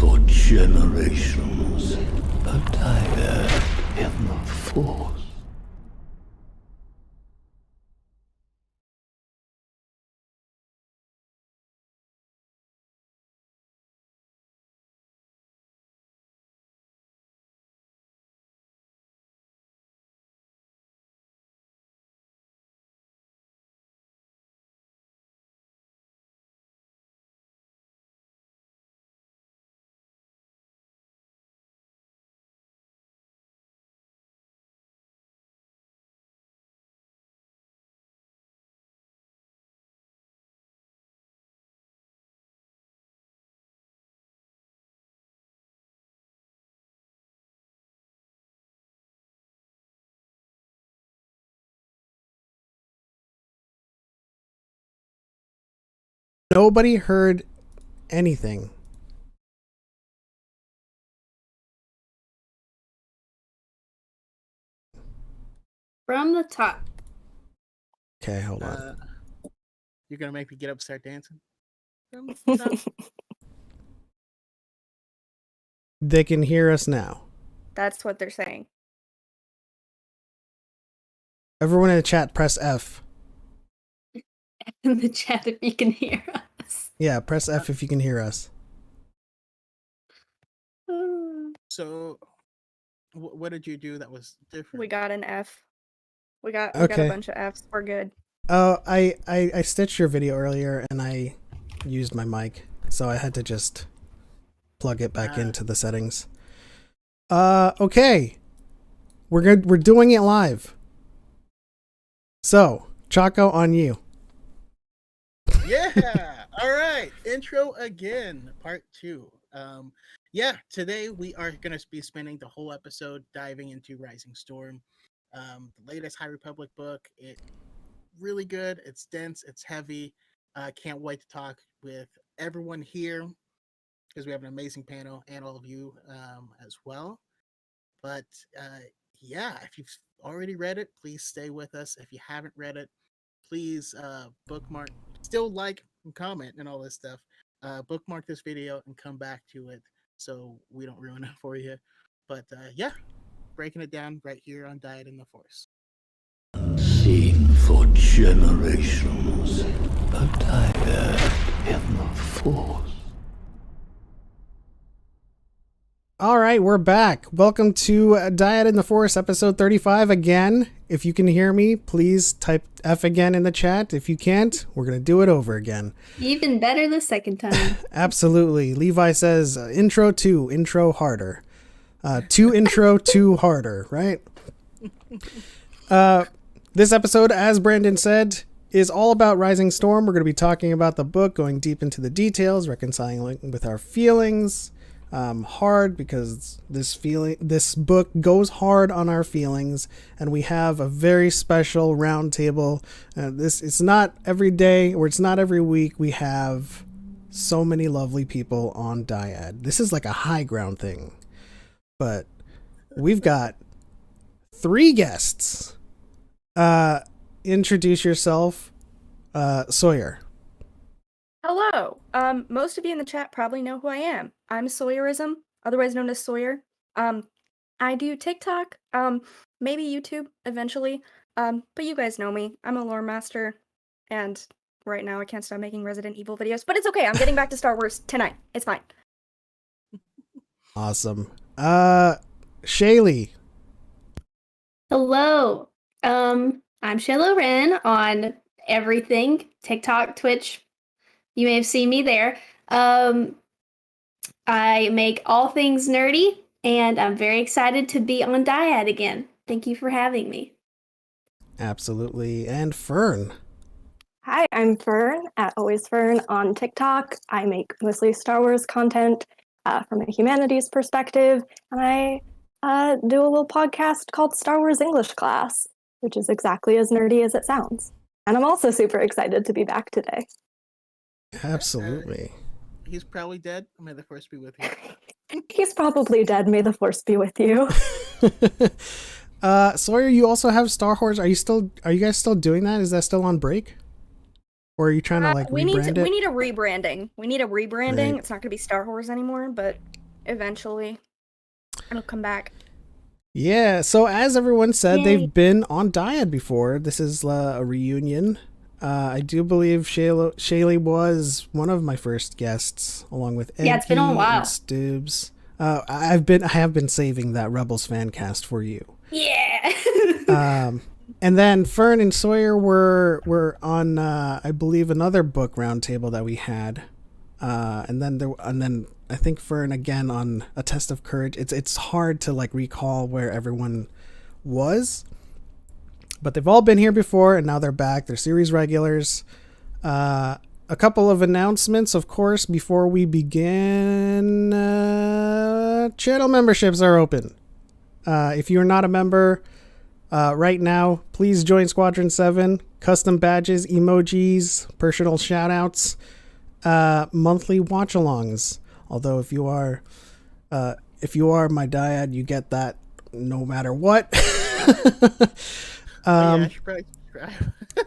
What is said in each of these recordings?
for generations, a dyad in the Force. Nobody heard anything. From the top. Okay, hold on. You're gonna make me get up and start dancing? They can hear us now. That's what they're saying. Everyone in the chat, press F. In the chat, if you can hear us. Yeah, press F if you can hear us. So, what did you do that was different? We got an F. We got Okay. a bunch of Fs. We're good. Oh, I stitched your video earlier and I used my mic, so I had to just plug it back into the settings. Okay. We're doing it live. So, Choco, on you. Yeah. All right. Intro again, part 2. Yeah, today we are going to be spending the whole episode diving into Rising Storm, the latest High Republic book. It really good. It's dense. It's heavy. Can't wait to talk with everyone here because we have an amazing panel and all of you as well. But yeah, if you've already read it, please stay with us. If you haven't read it, please bookmark, still like and comment and all this stuff. Bookmark this video and come back to it so we don't ruin it for you. But yeah, breaking it down right here on Dyad in the Force. Unseen for generations, a dyad in the Force. All right, we're back. Welcome to Dyad in the Force, episode 35 again. If you can hear me, please type F again in the chat. If you can't, we're going to do it over again. Even better the second time. Absolutely. Levi says, intro 2, intro harder. 2 intro, 2 harder, right? This episode, as Brandon said, is all about Rising Storm. We're going to be talking about the book, going deep into the details, reconciling with our feelings. Hard because this book goes hard on our feelings, and we have a very special roundtable. It's not every day or it's not every week we have so many lovely people on Dyad. This is like a high ground thing, but we've got 3 guests. Introduce yourself, Sawyer. Hello. Most of you in the chat probably know who I am. I'm Sawyeurism, otherwise known as Sawyer. I do TikTok, maybe YouTube eventually. But you guys know me. I'm a lore master, and right now I can't stop making Resident Evil videos. But it's okay. I'm getting back to Star Wars tonight. It's fine. Awesome. Shaylee. Hello. I'm Shaylo Ren on everything, TikTok, Twitch. You may have seen me there. I make all things nerdy, and I'm very excited to be on Dyad again. Thank you for having me. Absolutely. And Fern. Hi, I'm Fern at Always Fern on TikTok. I make mostly Star Wars content from a humanities perspective, and I do a little podcast called Star Wars English Class, which is exactly as nerdy as it sounds. And I'm also super excited to be back today. Absolutely. He's probably dead. May the Force be with you. He's probably dead. May the Force be with you. Sawyer, you also have Star Wars. Are you guys still doing that? Is that still on break? Or are you trying to like we rebrand it? need a rebranding. We need a rebranding. Right. It's not going to be Star Wars anymore, but eventually it'll come back. Yeah, so as everyone said, Yay. they've been on Dyad before. This is a reunion. I do believe Shaylee was one of my first guests, along with Eggy it's been a while. and Stubbs. I have been saving that Rebels fan cast for you. Yeah. And then Fern and Sawyer were on I believe another book roundtable that we had. And then I think Fern again on A Test of Courage. It's hard to like recall where everyone was, but they've all been here before and now they're back. They're series regulars. A couple of announcements, of course, before we begin. Channel memberships are open. If you're not a member right now, please join Squadron 7. Custom badges, emojis, personal shoutouts, monthly watch-alongs. Although if you are my dyad, you get that no matter what. I should probably subscribe.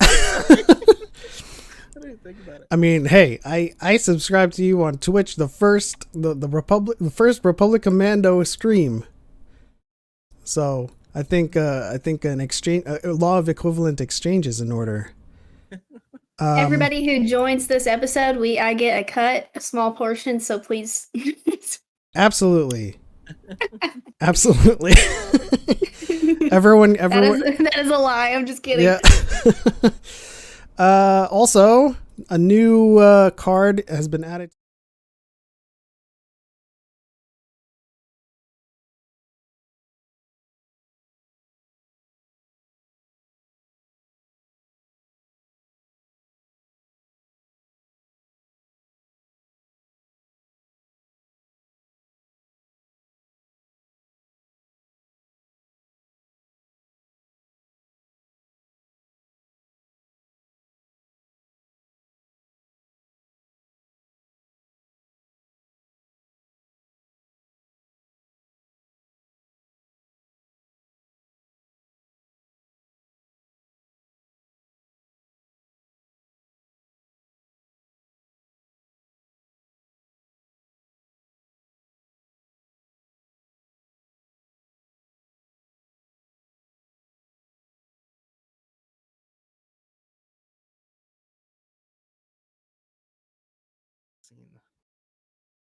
I didn't think about it. I mean, hey, I subscribed to you on Twitch, the first Republic Commando stream. So I think an exchange, a law of equivalent exchange is in order. Everybody who joins this episode, I get a cut, a small portion. So please. Absolutely. everyone that is a lie. I'm just kidding. Yeah. Also a new card has been added.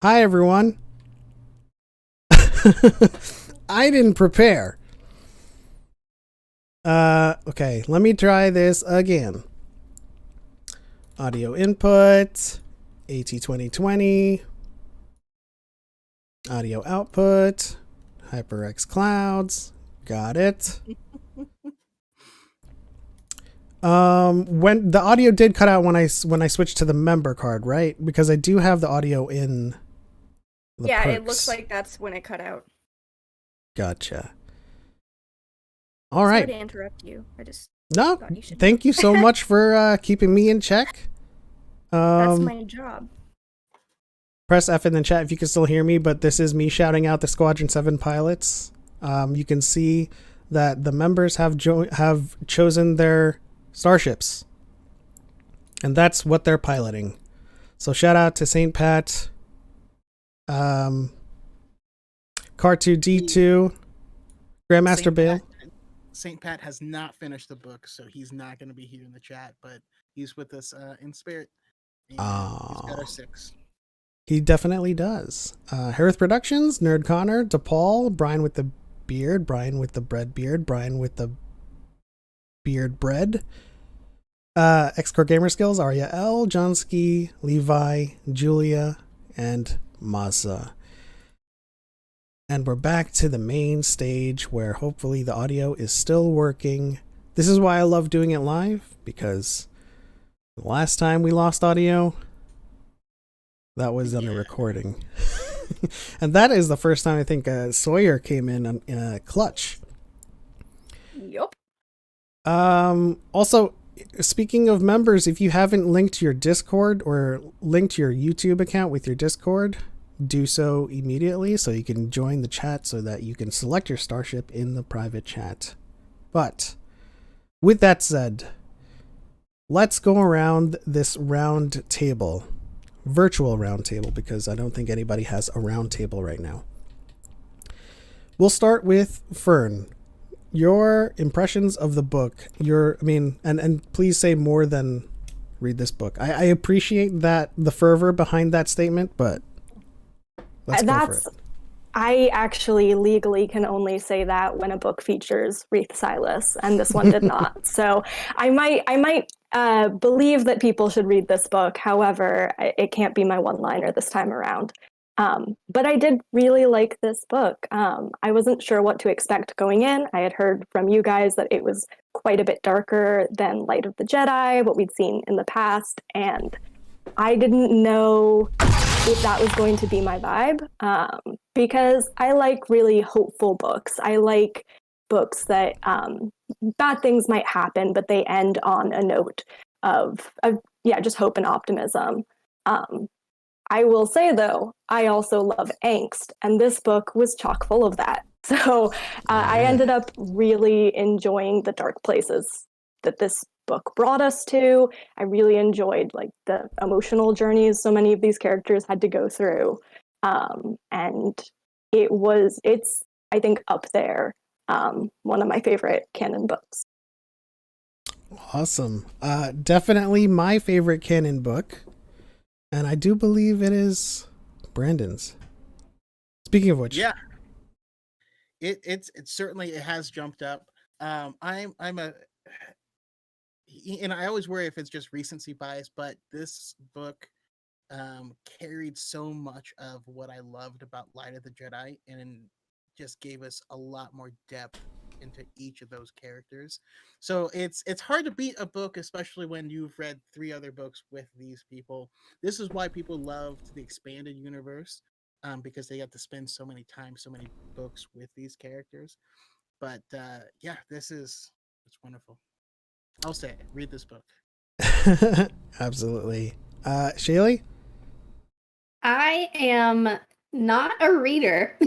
Hi everyone. I didn't prepare. Okay, let me try this again. Audio input, AT2020. Audio output, HyperX Clouds. Got it. When the audio did cut out when I switched to the member card, right? Because I do have the audio in the Yeah, perks. it looks like that's when it cut out. Gotcha. All right. Sorry to interrupt you. I just No, thought you should thank you so much for keeping me in check. That's my job. Press F in the chat if you can still hear me, but this is me shouting out the Squadron 7 pilots. You can see that the members have chosen their starships, and that's what they're piloting. So shout out to St. Pat, Car2D2, Grandmaster Bale. St. Pat has not finished the book, so he's not going to be here in the chat, but he's with us in spirit. And he's got our 6. He definitely does. Harith Productions, Nerd Connor, DePaul, Brian with the beard, Brian with the bread beard, Brian with the beard bread, X-Core Gamer Skills, Arya L, Johnsky, Levi, Julia, and Masa. And we're back to the main stage where hopefully the audio is still working. This is why I love doing it live, because the last time we lost audio, that was on a recording. And that is the first time I think Sawyer came in a clutch. Yup. Also, speaking of members, if you haven't linked your Discord or linked your YouTube account with your Discord, do so immediately so you can join the chat so that you can select your starship in the private chat. But with that said, let's go around this round table, virtual round table, because I don't think anybody has a round table right now. We'll start with Fern. Your impressions of the book. And please say more than read this book. I appreciate that, the fervor behind that statement, but let's go for it. I actually legally can only say that when a book features Wreath Silas, and this one did not. So I might believe that people should read this book. However, it can't be my one-liner this time around. But I did really like this book. I wasn't sure what to expect going in. I had heard from you guys that it was quite a bit darker than Light of the Jedi, what we'd seen in the past, and I didn't know if that was going to be my vibe, because I like really hopeful books. I like books that bad things might happen, but they end on a note of just hope and optimism. I will say, though, I also love angst, and this book was chock full of that. So I ended up really enjoying the dark places that this book brought us to. I really enjoyed like the emotional journeys so many of these characters had to go through, and it's I think up there, one of my favorite canon books. Awesome. Definitely my favorite canon book. And I do believe it is Brandon's. Speaking of which, Yeah, it's certainly it has jumped up. I'm a and I always worry if it's just recency bias, but this book carried so much of what I loved about Light of the Jedi, and just gave us a lot more depth into each of those characters. So it's hard to beat a book, especially when you've read 3 other books with these people. This is why people loved the expanded universe, because they got to spend so many books with these characters. But it's wonderful. I'll say it. Read this book. absolutely. Shaylee? I am not a reader,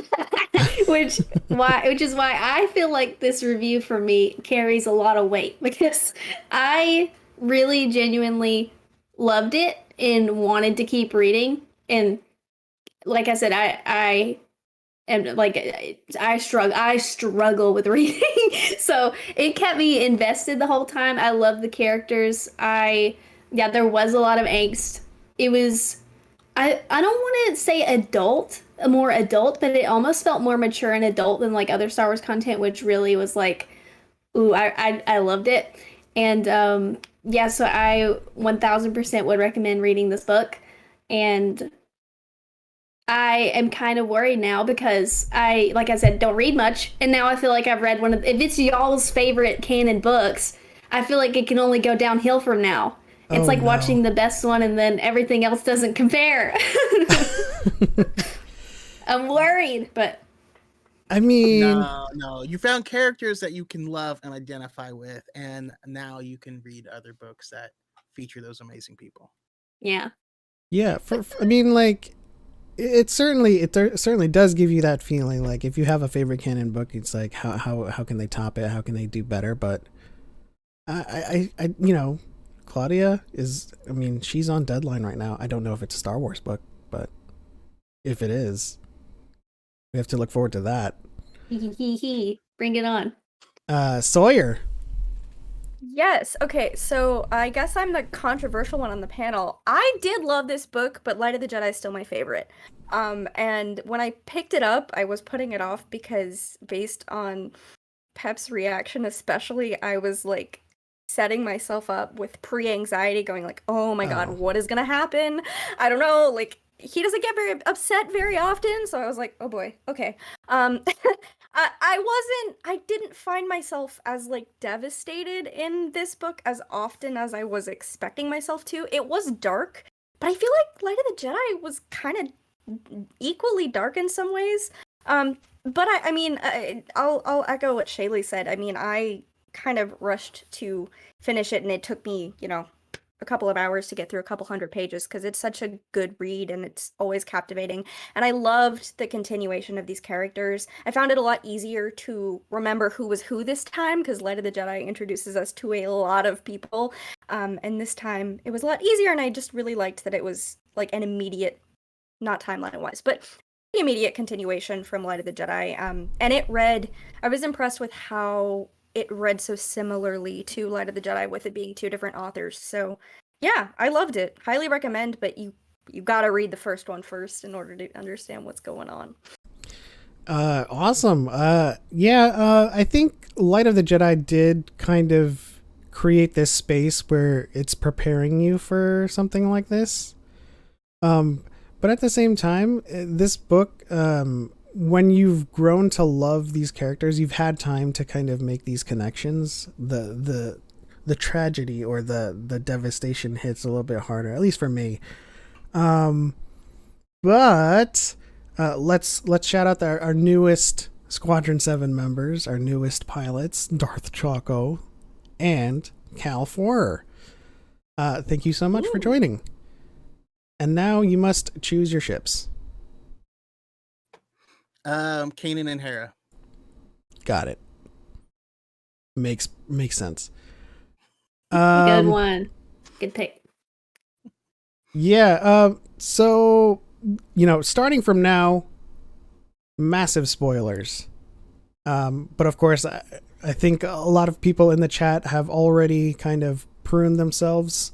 which is why I feel like this review for me carries a lot of weight, because I really genuinely loved it and wanted to keep reading. And like I said, I am like I struggle with reading. So it kept me invested the whole time. I love the characters. There was a lot of angst. It was I don't want to say more adult, but it almost felt more mature and adult than like other Star Wars content, which really was like, ooh, I loved it. And so I 1000% would recommend reading this book. And I am kind of worried now because like I said, don't read much. And now I feel like I've read if it's y'all's favorite canon books, I feel like it can only go downhill from now. It's like watching the best one and then everything else doesn't compare. I'm worried, but I mean, no. You found characters that you can love and identify with, and now you can read other books that feature those amazing people. Yeah. Yeah. I mean, like, it certainly does give you that feeling. Like, if you have a favorite canon book, it's like, how can they top it? How can they do better? But I Claudia she's on deadline right now. I don't know if it's a Star Wars book, but if it is, we have to look forward to that. Bring it on. Sawyer. Yes. Okay. So I guess I'm the controversial one on the panel. I did love this book, but Light of the Jedi is still my favorite. And when I picked it up, I was putting it off because based on Pep's reaction, especially, I was like setting myself up with pre-anxiety, going like, "Oh my God, what is gonna happen?" I don't know. Like, he doesn't get very upset very often, so I was like, "Oh boy, okay." I didn't find myself as like devastated in this book as often as I was expecting myself to. It was dark, but I feel like Light of the Jedi was kind of equally dark in some ways. But I'll echo what Shaylee said. I mean, I kind of rushed to finish it, and it took me, a couple of hours to get through a couple hundred pages because it's such a good read and it's always captivating. And I loved the continuation of these characters. I found it a lot easier to remember who was who this time because Light of the Jedi introduces us to a lot of people. And this time it was a lot easier, and I just really liked that it was like an immediate, not timeline wise, but the immediate continuation from Light of the Jedi. And it read, I was impressed with how it read so similarly to Light of the Jedi with it being two different authors. So yeah, I loved it. Highly recommend, but you gotta read the first one first in order to understand what's going on. Awesome. I think Light of the Jedi did kind of create this space where it's preparing you for something like this. But at the same time, this book, when you've grown to love these characters, you've had time to kind of make these connections. The tragedy or the devastation hits a little bit harder, at least for me. But let's shout out our newest Squadron 7 members, our newest pilots, Darth Choco and Cal Forer. Thank you so much for joining. And now you must choose your ships. Kanan and Hera. Got it. Makes sense. Good one. Good pick. Yeah. So, starting from now, massive spoilers. But of course, I think a lot of people in the chat have already kind of pruned themselves.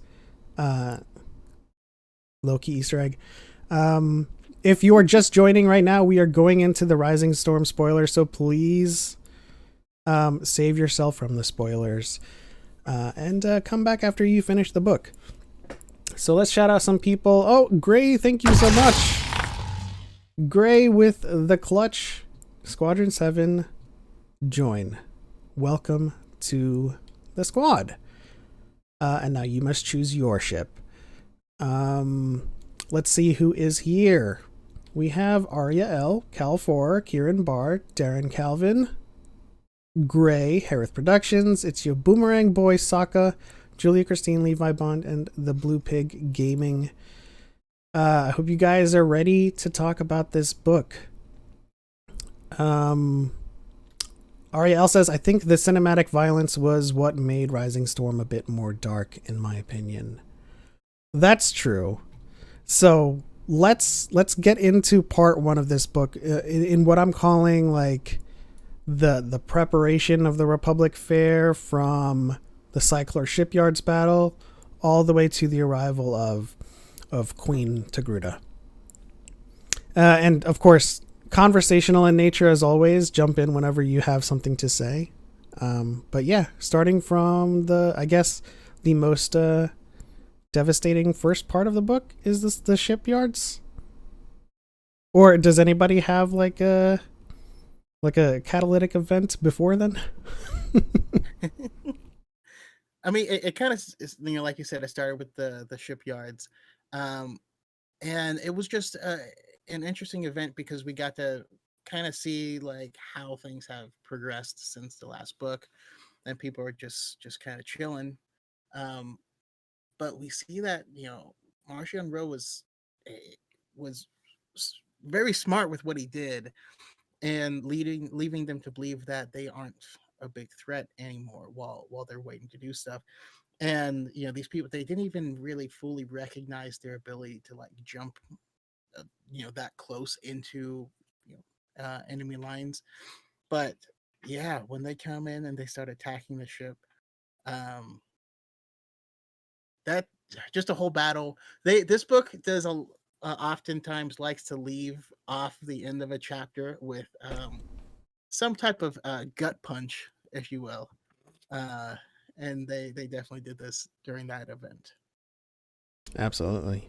Low-key Easter egg. If you are just joining right now, we are going into the Rising Storm spoilers, so please save yourself from the spoilers and come back after you finish the book. So let's shout out some people. Oh, Gray, thank you so much. Gray with the clutch. Squadron 7, join. Welcome to the squad. And now you must choose your ship. Let's see who is here. We have Arya L, Cal Forer, Kieran Barr, Darren Calvin, Gray, Harith Productions, It's Your Boomerang Boy, Sokka, Julia Christine, Levi Bond, and the Blue Pig Gaming. I hope you guys are ready to talk about this book. Ariel says, I think the cinematic violence was what made Rising Storm a bit more dark, in my opinion. That's true. So let's get into part one of this book in what I'm calling like the preparation of the Republic Fair, from the Cyclor Shipyards battle all the way to the arrival of Queen Togruta. And of course, conversational in nature as always. Jump in whenever you have something to say. But yeah, starting from the most devastating first part of the book is this the shipyards. Or does anybody have like a catalytic event before then? I mean, it kind of, like you said, it started with the shipyards, and it was just an interesting event because we got to kind of see like how things have progressed since the last book, and people are just kind of chilling. But we see that Marchion Ro was very smart with what he did, and leaving them to believe that they aren't a big threat anymore while they're waiting to do stuff. And these people, they didn't even really fully recognize their ability to like jump that close into enemy lines. But yeah, when they come in and they start attacking the ship, that just a whole battle. This book does oftentimes likes to leave off the end of a chapter with some type of gut punch, if you will. And they definitely did this during that event. Absolutely.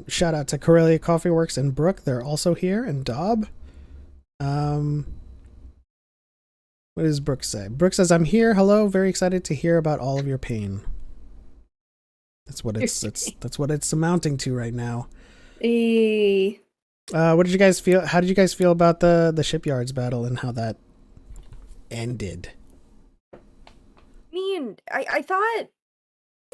Shout out to Corellia Coffee Works and Brooke. They're also here, and Dob. What does Brooke say? Brooke says, I'm here. Hello. Very excited to hear about all of your pain. That's what that's what it's amounting to right now. What did you guys feel? How did you guys feel about the shipyards battle and how that ended? I mean, I thought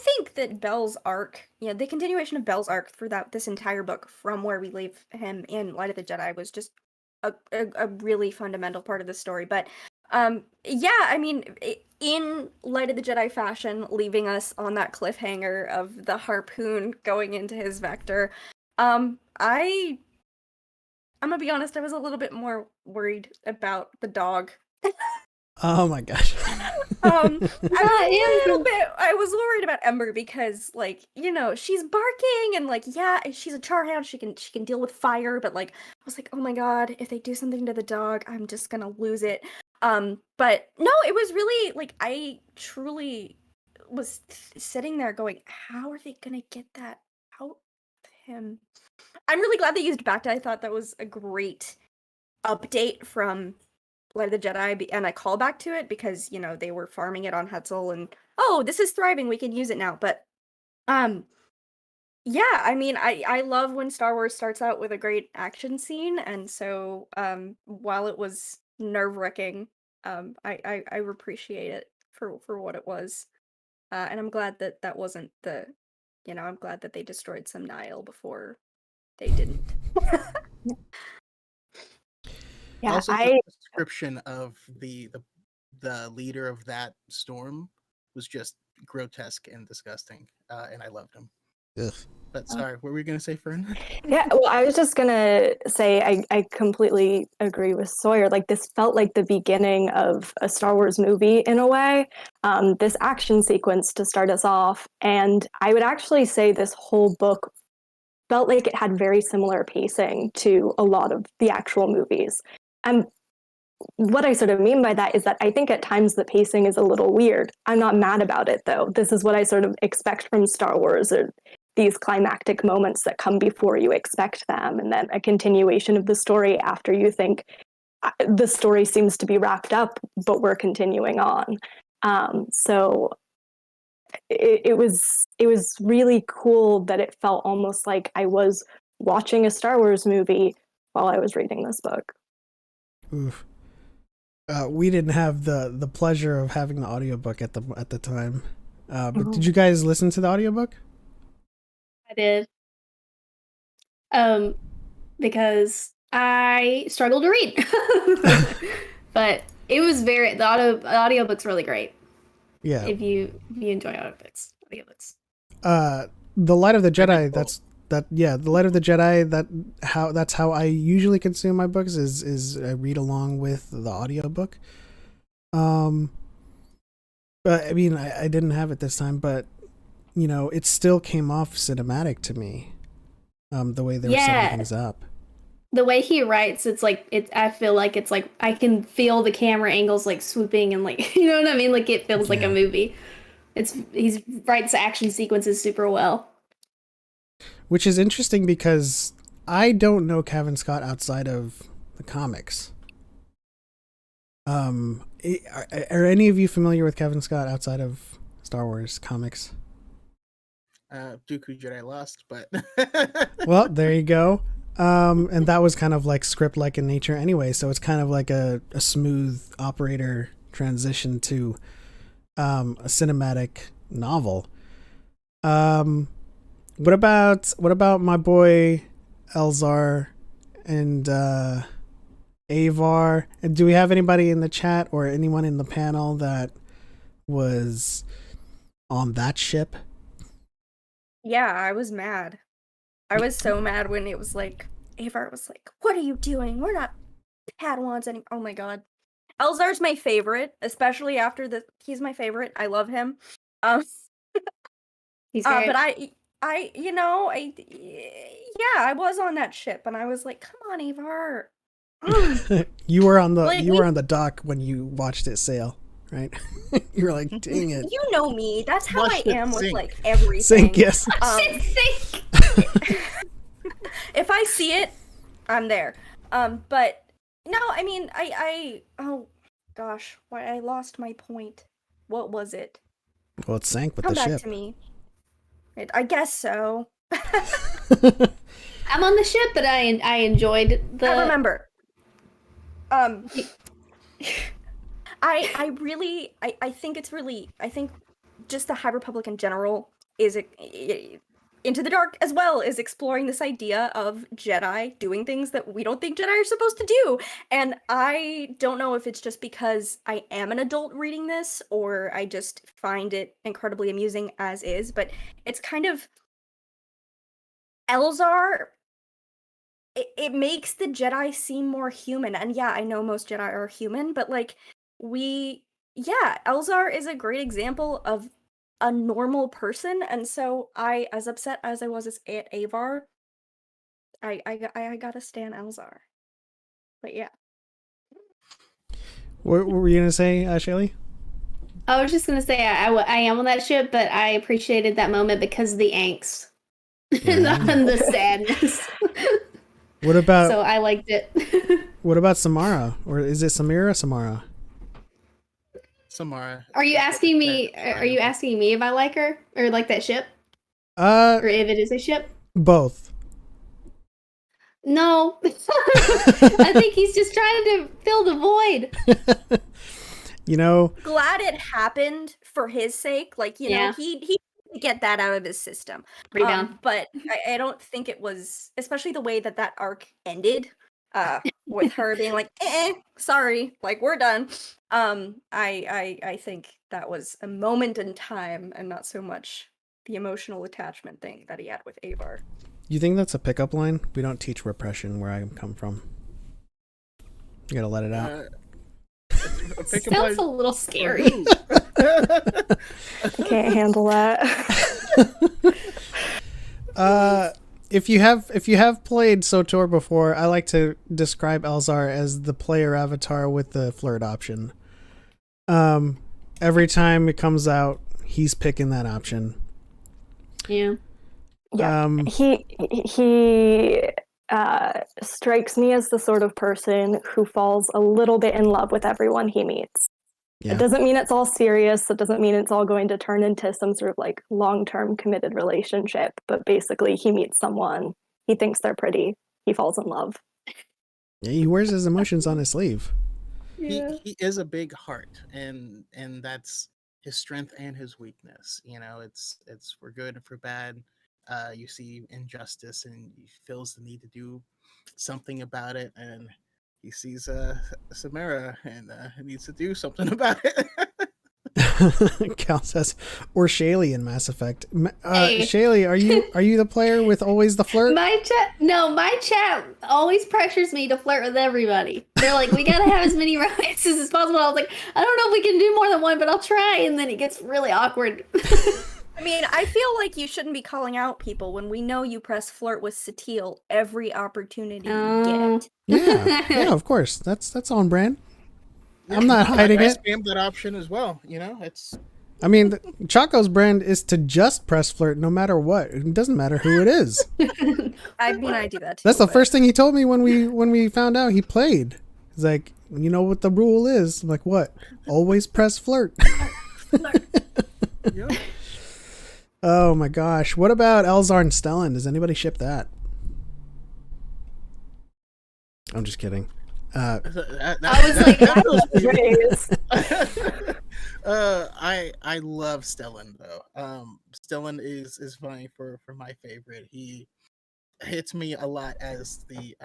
think that Belle's arc, the continuation of Belle's arc through this entire book, from where we leave him in Light of the Jedi, was just a really fundamental part of the story. But yeah, I mean, in Light of the Jedi fashion, leaving us on that cliffhanger of the harpoon going into his vector, I'm gonna be honest, I was a little bit more worried about the dog. Oh my gosh. I was worried about Ember because, like, she's barking and, like, yeah, she's a charhound. She can deal with fire, but, like, I was like, oh my god, if they do something to the dog, I'm just gonna lose it. But no, it was really, like, I truly was sitting there going, how are they gonna get that out of him? I'm really glad they used Bacta. I thought that was a great update from Light of the Jedi, and I call back to it because, they were farming it on Hetzel, and, oh, this is thriving, we can use it now. But, yeah, I mean, I love when Star Wars starts out with a great action scene, and so, while it was nerve-wracking, I appreciate it for what it was. And I'm glad that wasn't I'm glad that they destroyed some Nihil before they didn't. Yeah, Also, the description of the leader of that storm was just grotesque and disgusting, and I loved him. Ugh. But sorry, what were we gonna say, Fern? Yeah, well, I was just gonna say I completely agree with Sawyer. Like, this felt like the beginning of a Star Wars movie in a way. This action sequence to start us off, and I would actually say this whole book felt like it had very similar pacing to a lot of the actual movies. And what I sort of mean by that is that I think at times the pacing is a little weird. I'm not mad about it, though. This is what I sort of expect from Star Wars, or these climactic moments that come before you expect them, and then a continuation of the story after you think the story seems to be wrapped up, but we're continuing on. So it was really cool that it felt almost like I was watching a Star Wars movie while I was reading this book. Oof. We didn't have the pleasure of having the audiobook at the time. But did you guys listen to the audiobook? I did. Because I struggle to read. But it was the audiobook's really great. Yeah. If you enjoy audiobooks. The Light of the Jedi, the Light of the Jedi, that's how I usually consume my books is I read along with the audiobook. But I mean, I didn't have it this time, but it still came off cinematic to me. The way they were setting things up. The way he writes, it's like I feel like it's like I can feel the camera angles like swooping and like you know what I mean? Like it feels like a movie. He writes action sequences super well. Which is interesting because I don't know Cavan Scott outside of the comics. Are any of you familiar with Cavan Scott outside of Star Wars comics? Dooku Jedi Lost, but well, there you go. And that was kind of like script-like in nature anyway, so it's kind of like a smooth operator transition to a cinematic novel. What about my boy Elzar and Avar? And do we have anybody in the chat or anyone in the panel that was on that ship? Yeah, I was mad. I was so mad when it was like, Avar was like, what are you doing? We're not Padawans anymore. Oh my god. Elzar's my favorite, especially after he's my favorite. I love him. He's great. But I was on that ship and I was like, come on, Avar. You were on the dock when you watched it sail, right? You were like, dang it. You know me. That's how Watch I it am with sink. like everything. Sink, yes. Sink. If I see it, I'm there. But no, I mean, oh gosh, why I lost my point. What was it? Well, it sank with Come the back ship. to me. I guess so. I'm on the ship, but I enjoyed the. I remember. I think it's really. I think just the High Republic in general is Into the Dark as well is exploring this idea of Jedi doing things that we don't think Jedi are supposed to do. And I don't know if it's just because I am an adult reading this or I just find it incredibly amusing as is, but it's kind of Elzar. It makes the Jedi seem more human. And yeah, I know most Jedi are human, but like Elzar is a great example of a normal person, and so I, as upset as I was at Avar, I gotta stan Elzar. But yeah. What were you gonna say, Shaylee? I was just gonna say I am on that ship, but I appreciated that moment because of the angst and the sadness. What about? So I liked it. What about Samara? Or is it Samira? Samara? Samara. Are you asking me? Are you asking me if I like her or like that ship, Or if it is a ship? both. No, I think he's just trying to fill the void. You know, Glad it happened for his sake. Like, you know, he to get that out of his system. Rebound. But I don't think it was, especially the way that arc ended, with her being like, sorry, like we're done. I think that was a moment in time and not so much the emotional attachment thing that he had with Avar. you think that's a pickup line? We don't teach repression where I come from. You gotta let it out. Sounds a little scary. Can't handle that. If you have played SWTOR before, I like to describe Elzar as the player avatar with the flirt option. Every time it comes out, he's picking that option. Yeah. Yeah, he strikes me as the sort of person who falls a little bit in love with everyone he meets. Yeah. It doesn't mean it's all serious. It doesn't mean it's all going to turn into some sort of like long-term committed relationship. But basically, he meets someone, he thinks they're pretty, he falls in love. Yeah, he wears his emotions on his sleeve. Yeah. He is a big heart, and that's his strength and his weakness. You know, it's for good and for bad. You see injustice, and he feels the need to do something about it, and he sees Samara and needs to do something about it. Cal says, or Shaylee in Mass Effect. Hey. Shaylee, are you the player with always the flirt? My chat always pressures me to flirt with everybody. They're like, we gotta have as many romances as possible. I was like, I don't know if we can do more than one, but I'll try. And then it gets really awkward. I mean, I feel like you shouldn't be calling out people when we know you press flirt with Satil every opportunity you get. Yeah, of course. That's on brand. I'm not hiding I it. spammed that option as well. You know, it's. I mean, Choco's brand is to just press flirt no matter what. It doesn't matter who it is. I mean, I do that too. That's the but- first thing he told me when we found out he played. He's like, you know what the rule is? I'm like, what? Always press flirt. Yeah. Oh my gosh. What about Elzar and Stellan? Does anybody ship that? I'm just kidding. I was like, I love Stellan though. Stellan is funny for my favorite. He hits me a lot as the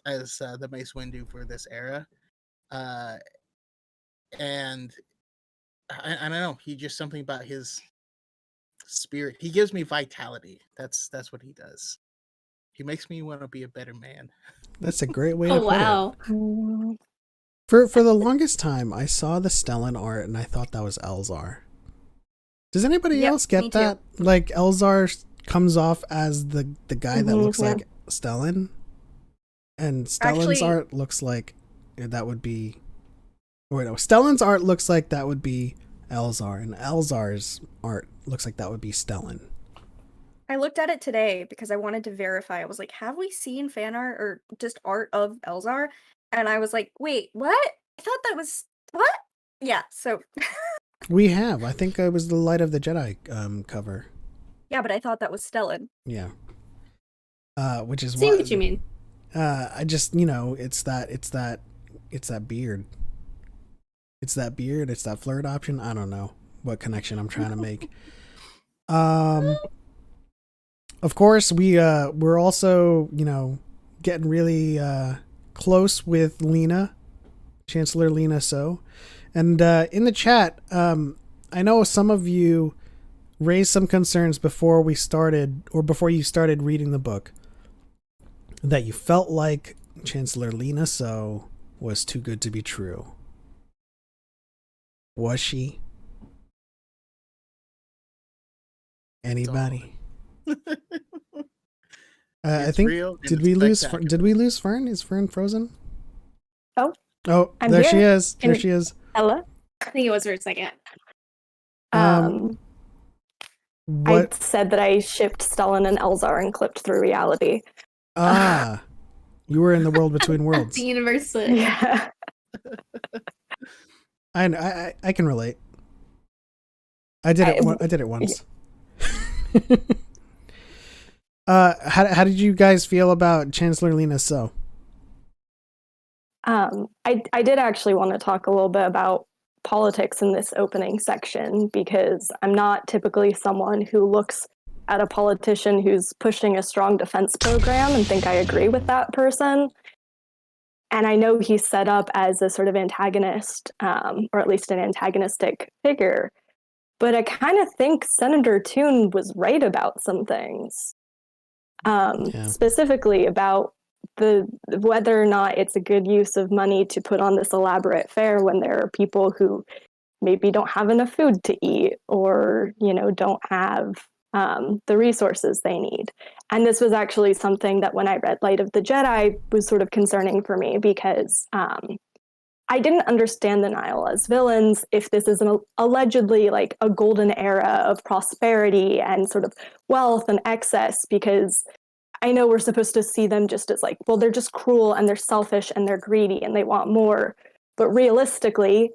Mace Windu for this era, and I don't know. He just something about his spirit. He gives me vitality. That's what he does. He makes me want to be a better man. That's a great way to put wow. it. For the longest time, I saw the Stellan art and I thought that was Elzar. Does anybody Yep, else me get that? Like Elzar comes off as the guy that looks like Stellan, and Stellan's art looks like that would be. Wait, no. Stellan's art looks like that would be Elzar, and Elzar's art looks like that would be Stellan. I looked at it today because I wanted to verify. I was like, have we seen fan art or just art of Elzar? And I was like, wait, what? I thought that was what? Yeah, so We have. I think it was the Light of the Jedi cover. yeah, but I thought that was Stellan. Yeah. Which is See why what you mean. I just, it's that beard. It's that beard. It's that flirt option. I don't know. what connection I'm trying to make. Of course, we're also, getting really close with Lena, Chancellor Lena So. And in the chat, I know some of you raised some concerns before we started, or before you started reading the book, that you felt like Chancellor Lena So was too good to be true. Was she? Anybody? I think real and did it's we lose? spectacular. Did we lose Fern? Is Fern frozen? Oh, Oh, I'm there here. she is. There Can- she is. Hello. I think it was for a second. I What? said that I shipped Stellan and Elzar and clipped through reality. Ah, you were in the world between worlds. The universe. Yeah. I can relate. I did it. I did it once. How did you guys feel about Chancellor Lena So? I did actually want to talk a little bit about politics in this opening section, because I'm not typically someone who looks at a politician who's pushing a strong defense program and think I agree with that person. And I know he's set up as a sort of antagonist, or at least an antagonistic figure. But I kind of think Senator Toon was right about some things, specifically about whether or not it's a good use of money to put on this elaborate fair when there are people who maybe don't have enough food to eat, or don't have the resources they need. And this was actually something that when I read Light of the Jedi was sort of concerning for me, because I didn't understand the Nihil as villains. If this is allegedly like a golden era of prosperity and sort of wealth and excess, because I know we're supposed to see them just as like, well, they're just cruel and they're selfish and they're greedy and they want more. But realistically,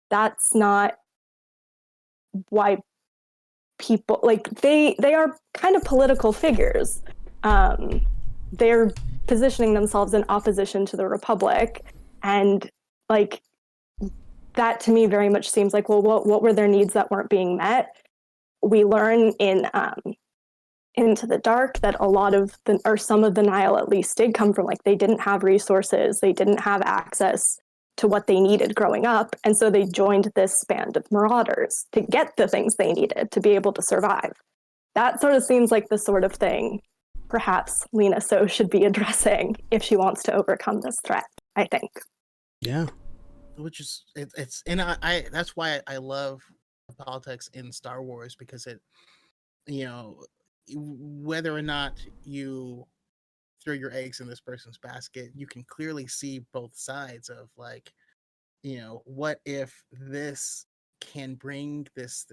that's not why people, like, they are kind of political figures. They're positioning themselves in opposition to the Republic, and like that to me very much seems like, well, what were their needs that weren't being met? We learn in Into the Dark that a lot of some of the Nihil at least did come from, like, they didn't have resources, they didn't have access to what they needed growing up, and so they joined this band of marauders to get the things they needed to be able to survive. That sort of seems like the sort of thing perhaps Lena So should be addressing if she wants to overcome this threat, I think. Yeah. Which is it's and I that's why I love politics in Star Wars, because it, whether or not you throw your eggs in this person's basket, you can clearly see both sides of, like, what if this can bring this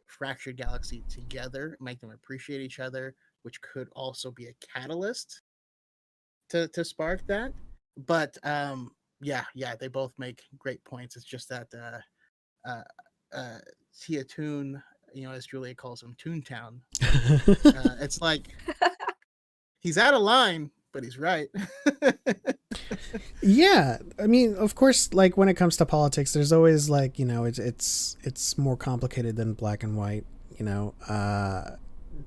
fractured galaxy together, make them appreciate each other, which could also be a catalyst to spark that. But yeah, they both make great points. It's just that Tia Toon, as Julia calls him, Toontown. It's like he's out of line, but he's right. Yeah, I mean, of course, like when it comes to politics, there's always like, it's more complicated than black and white.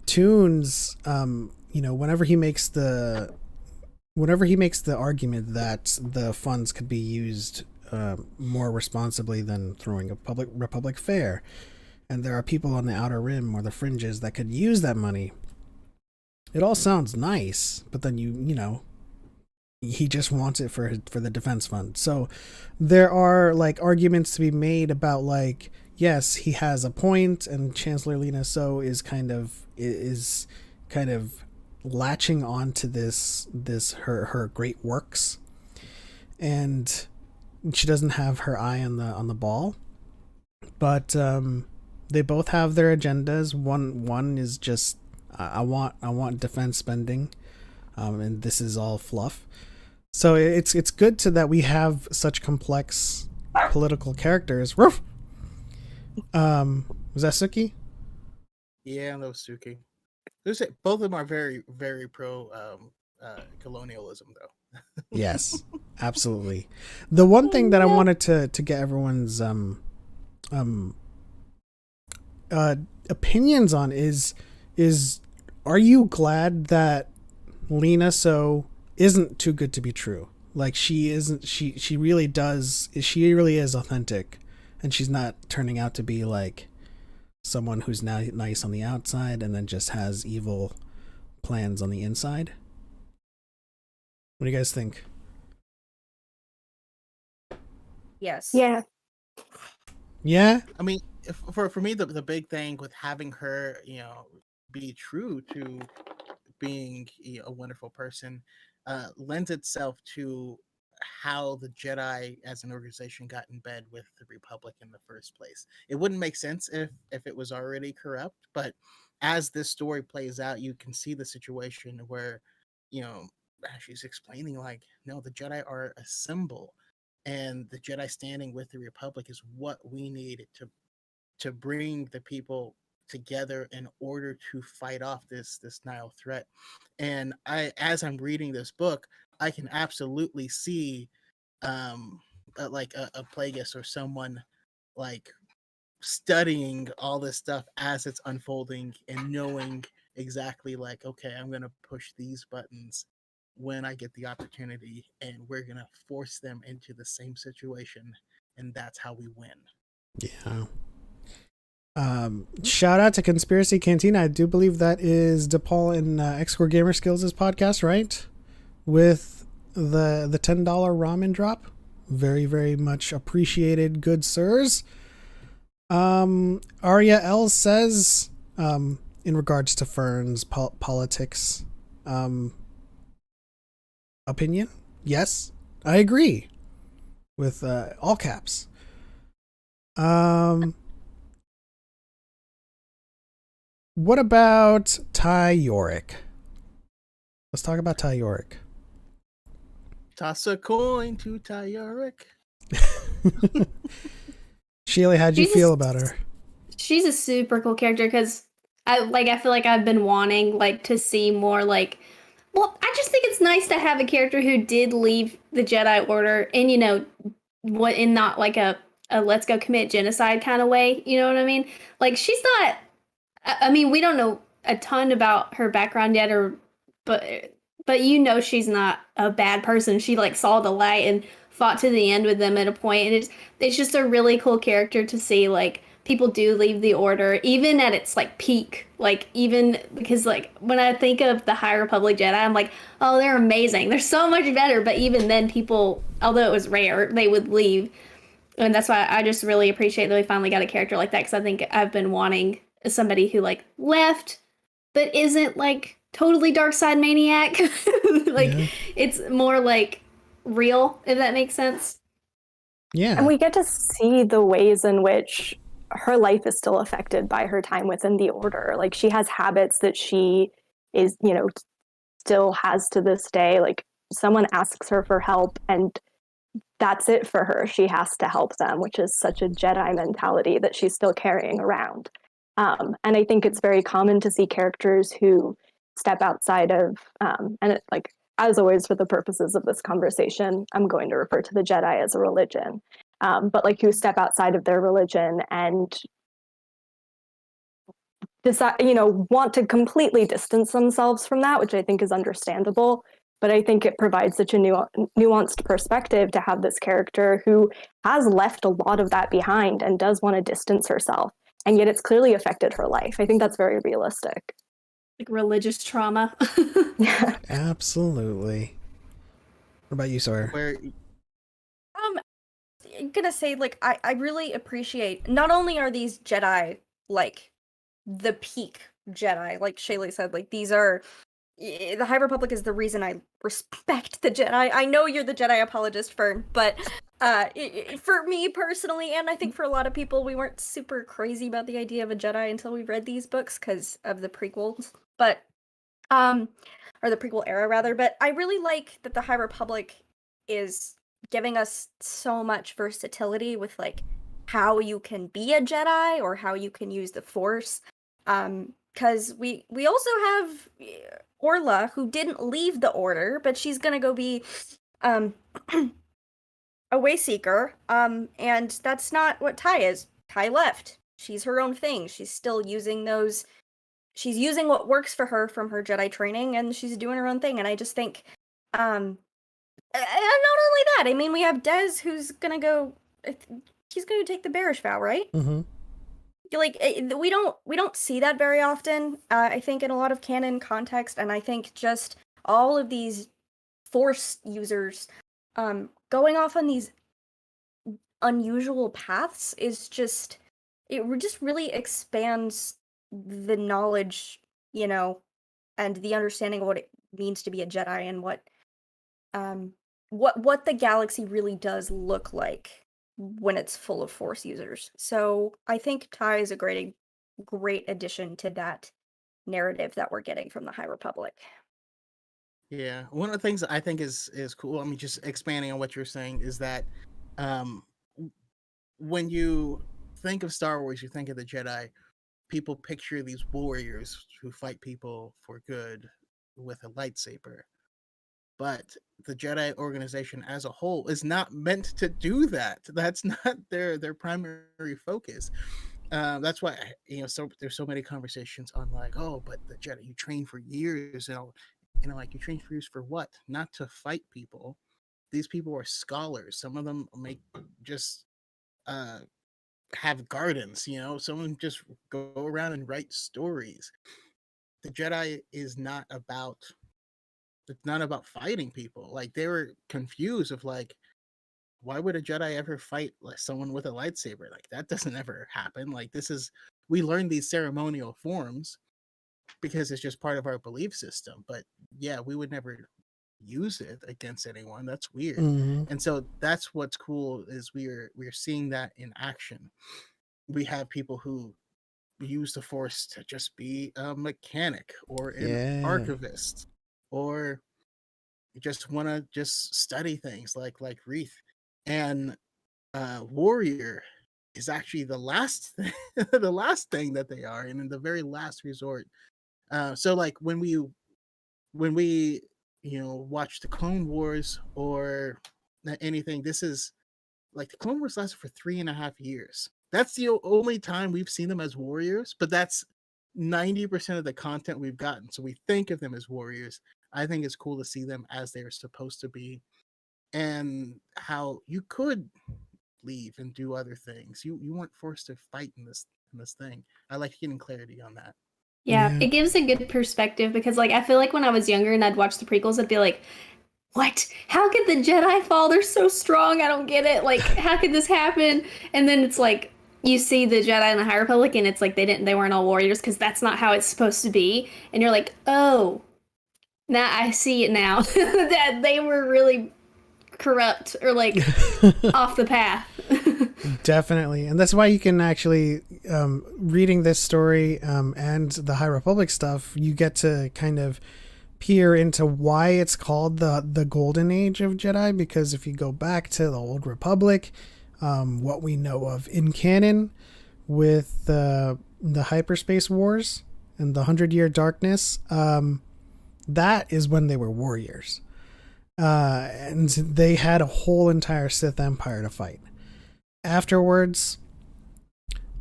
Toons, whenever he makes the argument that the funds could be used more responsibly than throwing a Republic fair, and there are people on the outer rim or the fringes that could use that money, it all sounds nice, but then he just wants it for the defense fund. So there are like arguments to be made about, like, yes, he has a point, and Chancellor Lena So is kind of latching on to this her great works, and she doesn't have her eye on the ball. But they both have their agendas. One is just I want defense spending, and this is all fluff. So it's good that we have such complex political characters. Roof. Was that Suki? Yeah, that was Suki. Both of them are very, very pro colonialism, though. Yes, absolutely. The one thing that I wanted to get everyone's opinions on is are you glad that Lena So isn't too good to be true? Like she isn't. She really does. She really is authentic, and she's not turning out to be like someone who's now nice on the outside and then just has evil plans on the inside. What do you guys think? Yes. Yeah. Yeah. I mean, for me, the big thing with having her, be true to being a wonderful person, lends itself to how the Jedi as an organization got in bed with the Republic in the first place. It wouldn't make sense if it was already corrupt, but as this story plays out, you can see the situation where, she's explaining like, no, the Jedi are a symbol, and the Jedi standing with the Republic is what we need to bring the people together in order to fight off this Nile threat. And as I'm reading this book, I can absolutely see like a Plagueis or someone like studying all this stuff as it's unfolding and knowing exactly like, okay, I'm gonna push these buttons when I get the opportunity, and we're gonna force them into the same situation, and that's how we win. Yeah. Shout out to Conspiracy Cantina. I do believe that is DePaul and X-Core Gamer Skills' podcast, right? With the $10 ramen drop. Very, very much appreciated, good sirs. Arya L says, in regards to Fern's politics, opinion, yes, I agree with all caps. What about Ty Yorick? Let's talk about Ty Yorick. Toss a coin to Tyuric. Sheila, how'd you feel about her? She's a super cool character because I feel like I've been wanting like to see more like. Well, I just think it's nice to have a character who did leave the Jedi Order and what in not like a let's go commit genocide kind of way. You know what I mean? Like she's not. I mean, we don't know a ton about her background yet, but she's not a bad person. She like saw the light and fought to the end with them at a point, and it's just a really cool character to see. Like people do leave the Order, even at its like peak. Like even because like when I think of the High Republic Jedi, I'm like, oh, they're amazing. They're so much better. But even then, people, although it was rare, they would leave, and that's why I just really appreciate that we finally got a character like that because I think I've been wanting somebody who like left but isn't like totally dark side maniac. It's more like real, if that makes sense. Yeah. And we get to see the ways in which her life is still affected by her time within the Order. Like she has habits that she is, still has to this day. Like someone asks her for help and that's it for her. She has to help them, which is such a Jedi mentality that she's still carrying around. And I think it's very common to see characters who step outside of, as always, for the purposes of this conversation, I'm going to refer to the Jedi as a religion, but like who step outside of their religion and decide, want to completely distance themselves from that, which I think is understandable. But I think it provides such a nuanced perspective to have this character who has left a lot of that behind and does want to distance herself. And yet it's clearly affected her life. I think that's very realistic. Like religious trauma. Yeah. Absolutely. What about you, Sawyer? I'm gonna say, like, I really appreciate, not only are these Jedi, like, the peak Jedi, like Shayla said, like, these are, the High Republic is the reason I respect the Jedi. I know you're the Jedi apologist, Fern, but for me personally, and I think for a lot of people, we weren't super crazy about the idea of a Jedi until we read these books because of the prequels, but, or the prequel era rather, but I really like that the High Republic is giving us so much versatility with like how you can be a Jedi or how you can use the Force. Because we also have Orla, who didn't leave the Order, but she's gonna go be a Wayseeker. And that's not what Ty is. Ty left. she's her own thing. She's still using those. She's using what works for her from her Jedi training, and she's doing her own thing. And I just think, and not only that, I mean, we have Des who's gonna go. He's gonna take the Bearish vow, right? Mm-hmm. Like we don't see that very often. I think in a lot of canon context, and I think just all of these Force users, going off on these unusual paths is just just really expands the knowledge, and the understanding of what it means to be a Jedi, and what the galaxy really does look like when it's full of Force users. So I think Ty is a great addition to that narrative that we're getting from the High Republic. Yeah, one of the things that I think is cool. I mean, just expanding on what you're saying is that, um, when you think of Star Wars, you think of the Jedi. People picture these warriors who fight people for good with a lightsaber, but the Jedi organization as a whole is not meant to do that. That's not their primary focus. That's why, so there's so many conversations on like, oh, but the Jedi, you train for years, like you train for years for what? Not to fight people. These people are scholars. Some of them make just uh have gardens. Some of them just go around and write stories. The Jedi is not about. It's not about fighting people. Like they were confused of like, why would a Jedi ever fight like someone with a lightsaber? Like that doesn't ever happen. Like we learn these ceremonial forms because it's just part of our belief system. But yeah, we would never use it against anyone. That's weird. Mm-hmm. And so that's what's cool is we're seeing that in action. We have people who use the Force to just be a mechanic or an archivist, or just want to just study things like Wreath. And warrior is actually the last thing, the last thing that they are, and in the very last resort. So like when we watch the Clone Wars or anything, this is like the Clone Wars lasted for 3.5 years. That's the only time we've seen them as warriors, but that's 90% of the content we've gotten. So we think of them as warriors. I think it's cool to see them as they're supposed to be, and how you could leave and do other things. You weren't forced to fight in this thing. I like getting clarity on that. Yeah, Yeah. it gives a good perspective because, like, I feel like when I was younger and I'd watch the prequels, I'd be like, what? How could the Jedi fall? They're so strong. I don't get it. Like, how could this happen? And then it's like, you see the Jedi and the High Republic, and it's like they weren't all warriors because that's not how it's supposed to be. And you're like, oh, now I see it now that they were really corrupt or like off the path. Definitely. And that's why you can actually, reading this story and the High Republic stuff, you get to kind of peer into why it's called the Golden Age of Jedi. Because if you go back to the Old Republic, what we know of in canon with the hyperspace wars and the 100-Year Darkness, that is when they were warriors. And they had a whole entire Sith Empire to fight. Afterwards,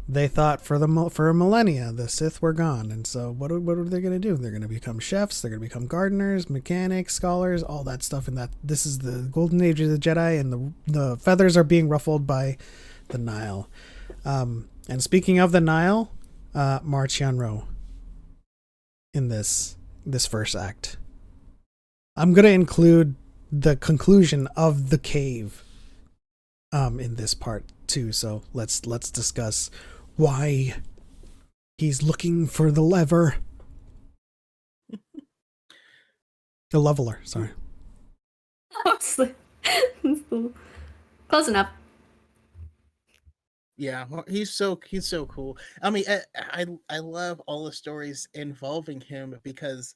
they thought for a millennia the Sith were gone, and so what are they going to do? They're going to become chefs, they're going to become gardeners, mechanics, scholars, all that stuff. And that this is the Golden Age of the Jedi, and the feathers are being ruffled by the Nile. And speaking of the Nile, March Yanro in this first act. I'm going to include the conclusion of the cave in this part too. So let's discuss why he's looking for the lever. The leveler, sorry. Close enough. Yeah, well, he's so cool. I mean, I love all the stories involving him because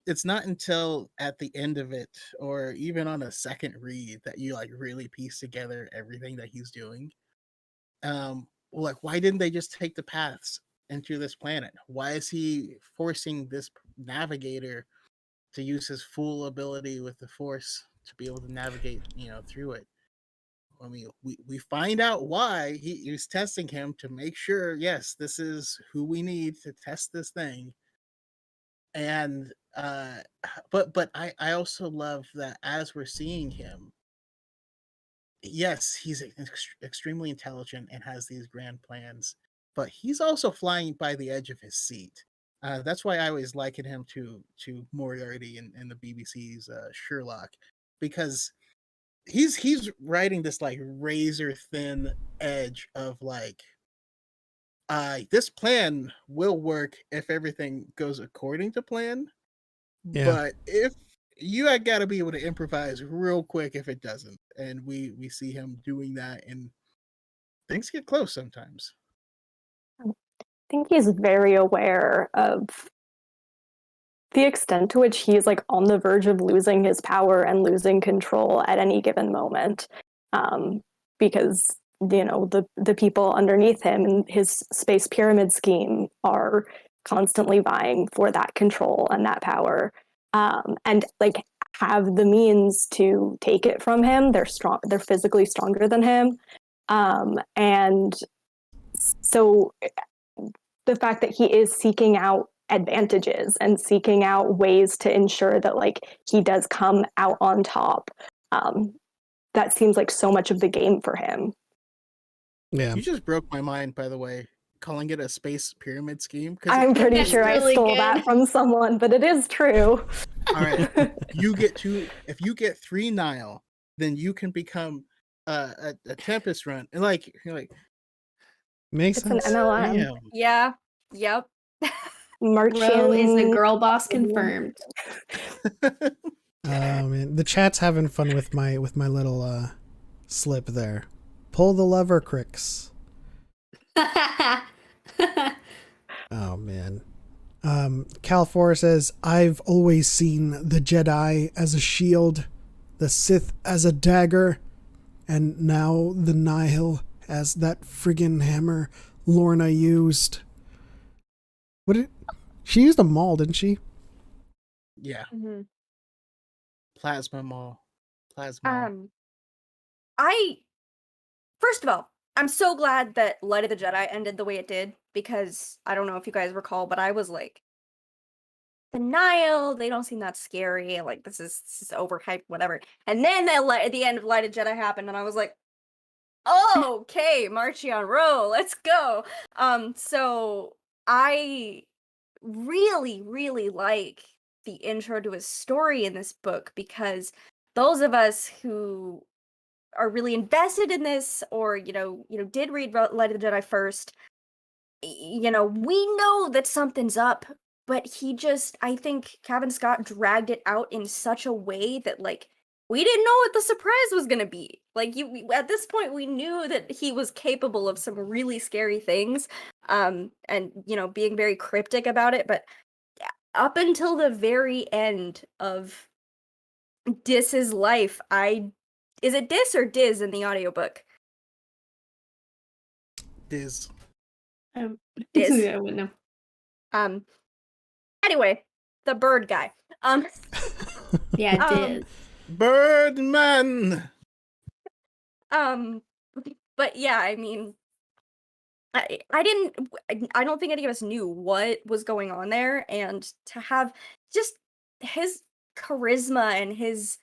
it's not until at the end of it, or even on a second read, that you like really piece together everything that he's doing. Like, why didn't they just take the paths into this planet? Why is he forcing this navigator to use his full ability with the Force to be able to navigate, through it? I mean, we find out why he was testing him to make sure, yes, this is who we need to test this thing. And but I also love that as we're seeing him, yes, he's extremely intelligent and has these grand plans, but he's also flying by the edge of his seat. That's why I always liken him to Moriarty in the BBC's Sherlock, because he's riding this like razor thin edge of like, this plan will work if everything goes according to plan, Yeah. but if you got to be able to improvise real quick if it doesn't, and we see him doing that, and things get close sometimes. I think he's very aware of the extent to which he's like on the verge of losing his power and losing control at any given moment, because the people underneath him and his space pyramid scheme are constantly vying for that control and that power, and like have the means to take it from him. They're physically stronger than him, and so the fact that he is seeking out advantages and seeking out ways to ensure that like he does come out on top, that seems like so much of the game for him. Yeah. You just broke my mind, by the way, calling it a space pyramid scheme. I'm pretty That's sure really I stole good. that from someone, but it is true. All right, if you get 3 Nile, then you can become a Tempest run, and like you're like, Makes It's an sense. MLM. damn. Yeah. Yep. Marching Ro is a girl boss confirmed. Oh man, the chat's having fun with my little slip there. Pull the lever, Crix. Oh man. Cal4 says, I've always seen the Jedi as a shield, the Sith as a dagger, and now the Nihil as that friggin' hammer Lorna used. She used a maul, didn't she? Yeah, Mhm. plasma maul. First of all, I'm so glad that Light of the Jedi ended the way it did, because I don't know if you guys recall, but I was like, the Nile, they don't seem that scary. Like this is overhyped, whatever. And then at the end of Light of Jedi happened, and I was like, oh, okay, marching on Ro, let's go. So I really, really like the intro to his story in this book, because those of us who are really invested in this, or did read Light of the Jedi first, we know that something's up, but I think Cavan Scott dragged it out in such a way that like we didn't know what the surprise was going to be. Like at this point we knew that he was capable of some really scary things, and being very cryptic about it, but up until the very end of Dis's life, is it Dis or Diz in the audiobook? Diz. Diz. I wouldn't know. Anyway, the bird guy. Yeah, it did. Birdman. But yeah, I mean, I don't think any of us knew what was going on there, and to have just his charisma and his,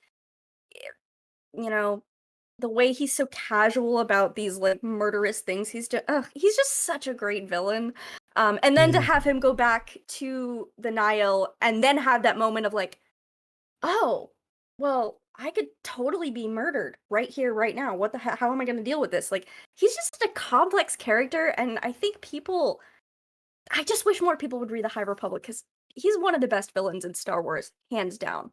the way he's so casual about these like murderous things he's doing. He's just such a great villain. And then to have him go back to the Nile and then have that moment of like, oh, well, I could totally be murdered right here, right now. What the heck? How am I going to deal with this? Like, he's just a complex character, and I think I just wish more people would read the High Republic, because he's one of the best villains in Star Wars, hands down.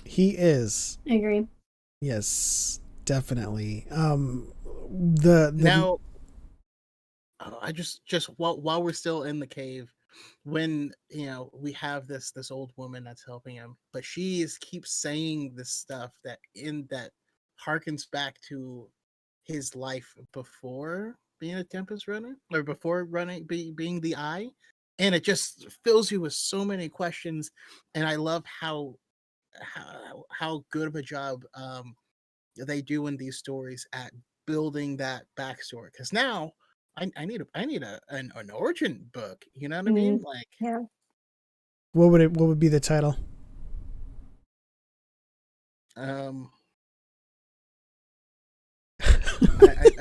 He is. I agree. Yes, definitely. Now, I just while we're still in the cave, when we have this old woman that's helping him, but she keeps saying this stuff that harkens back to his life before being a Tempest runner, or before being the Eye, and it just fills you with so many questions. And I love how good of a job they do in these stories at building that backstory, because now I need an origin book. You know what I mean? Like, Yeah. What would be the title? I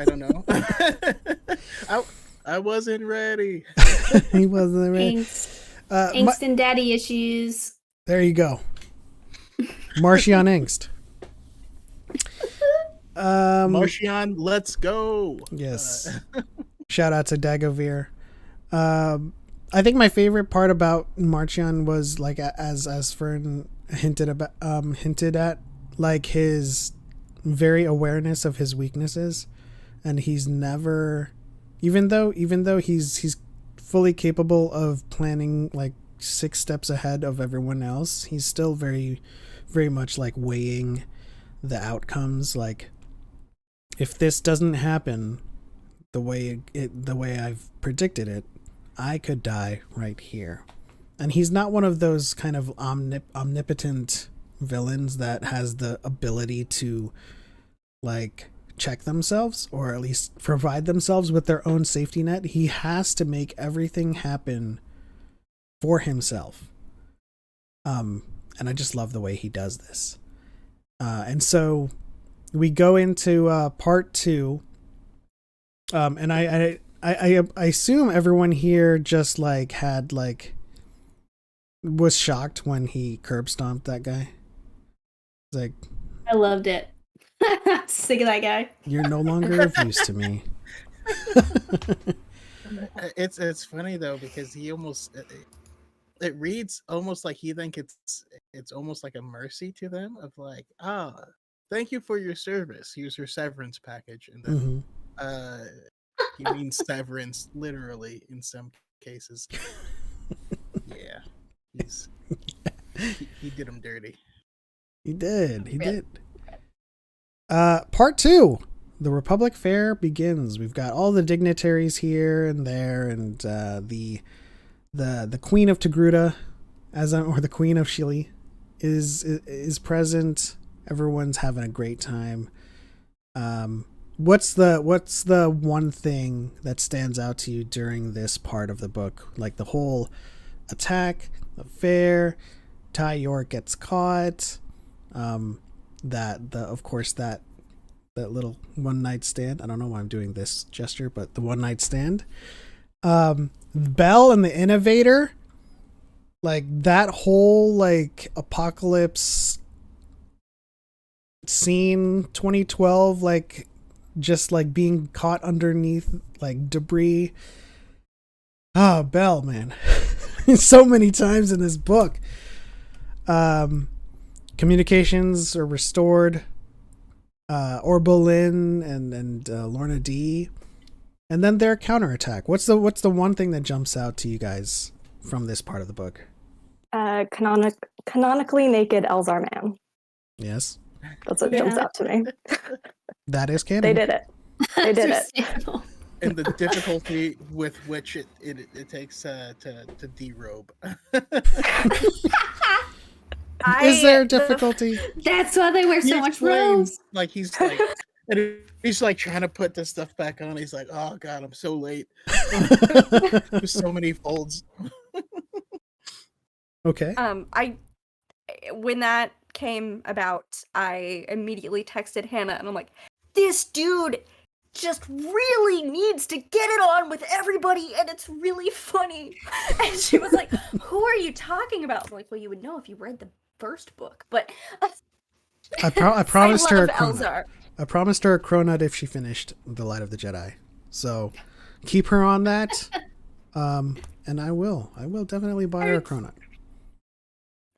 don't know. I wasn't ready. He wasn't ready. Angst and daddy issues. There you go. Martian angst. Martian, let's go. Yes. Shout out to Dagovir. I think my favorite part about Martian was like as Fern hinted at, like his very awareness of his weaknesses, and he's never, even though he's fully capable of planning like 6 steps ahead of everyone else, he's still very, very much like weighing the outcomes. Like, if this doesn't happen the way I've predicted it, I could die right here. And he's not one of those kind of omnipotent villains that has the ability to like check themselves, or at least provide themselves with their own safety net. He has to make everything happen for himself. And I just love the way he does this. And so we go into part 2. And I assume everyone here just like had like was shocked when he curb stomped that guy. It's like, I loved it. Sick of that guy. you're no longer of use to me. It's funny though, because he almost it reads almost like he think it's almost like a mercy to them, of like, thank you for your service. Here's your severance package, and then he means severance literally in some cases. Yeah, he did him dirty. He did. Part 2. The Republic Fair begins. We've got all the dignitaries here and there, and the Queen of Togruta, or the Queen of Shili, is present. Everyone's having a great time. What's the one thing that stands out to you during this part of the book? Like the whole attack, the fair, Ty York gets caught, that little one night stand. I don't know why I'm doing this gesture, but the one night stand. Belle and the Innovator, like that whole like apocalypse scene, 2012, like just like being caught underneath like debris. Belle, man. So many times in this book. Communications are restored. Orbelin and Lorna D. And then their counterattack. What's the one thing that jumps out to you guys from this part of the book? Canonically naked Elzar man. Yes. That's what jumps out to me. That is canon. They did it. They did it. And the difficulty with which it takes to derobe. Is there difficulty? That's why they wear so much robes. Like he's like trying to put this stuff back on. He's like, oh god, I'm so late. There's so many folds. Okay. When that came about, I immediately texted Hannah and I'm like, this dude just really needs to get it on with everybody, and it's really funny. And she was like, who are you talking about? I'm like, well, you would know if you read the first book, but I promised her a Elzar. I promised her a cronut if she finished The Light of the Jedi. So keep her on that. And I will definitely buy her a cronut.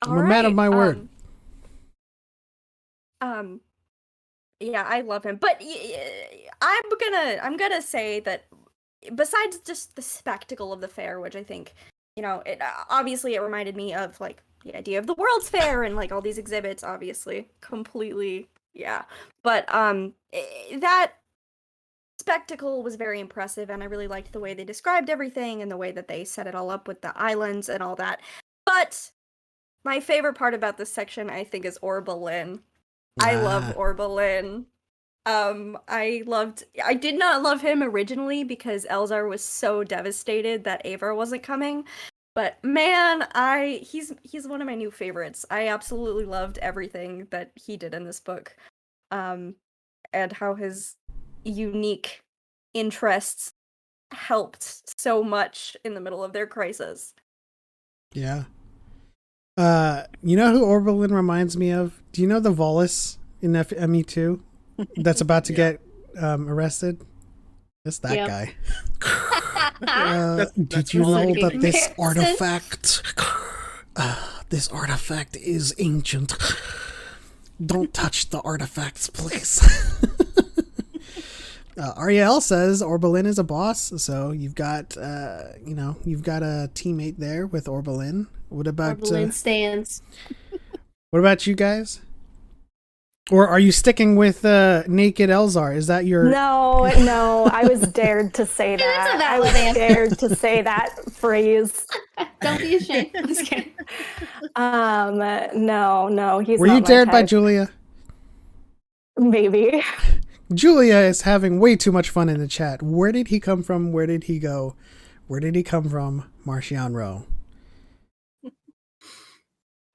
I'm a man of my word. Yeah, I love him, but I'm gonna say that besides just the spectacle of the fair, which I think, it obviously it reminded me of like the idea of the World's Fair and like all these exhibits, obviously, completely, yeah. But that spectacle was very impressive, and I really liked the way they described everything and the way that they set it all up with the islands and all that. But my favorite part about this section, I think, is Orbelin. I love Orbelin. I did not love him originally because Elzar was so devastated that Avar wasn't coming. But man, he's one of my new favorites. I absolutely loved everything that he did in this book. And how his unique interests helped so much in the middle of their crisis. Yeah. You know who Oberlin reminds me of? Do you know the Volus in ME2 that's about to get arrested? It's that Yep. guy. That's Did you know Volus. that this Comparison. this artifact is ancient? Don't touch the artifacts, please. Ariel says Orbelin is a boss, so you've got you've got a teammate there with Orbelin. What about Oberlin stands. what about you guys? Or are you sticking with naked Elzar? Is that your No, I was dared to say That's that. a I valid was answer. dared to say that phrase. Don't be ashamed. I'm just kidding. No, he's Were not you my dared by type. Julia? Maybe. Julia is having way too much fun in the chat. Where did he come from? Where did he go? Where did he come from? Marcian Rowe.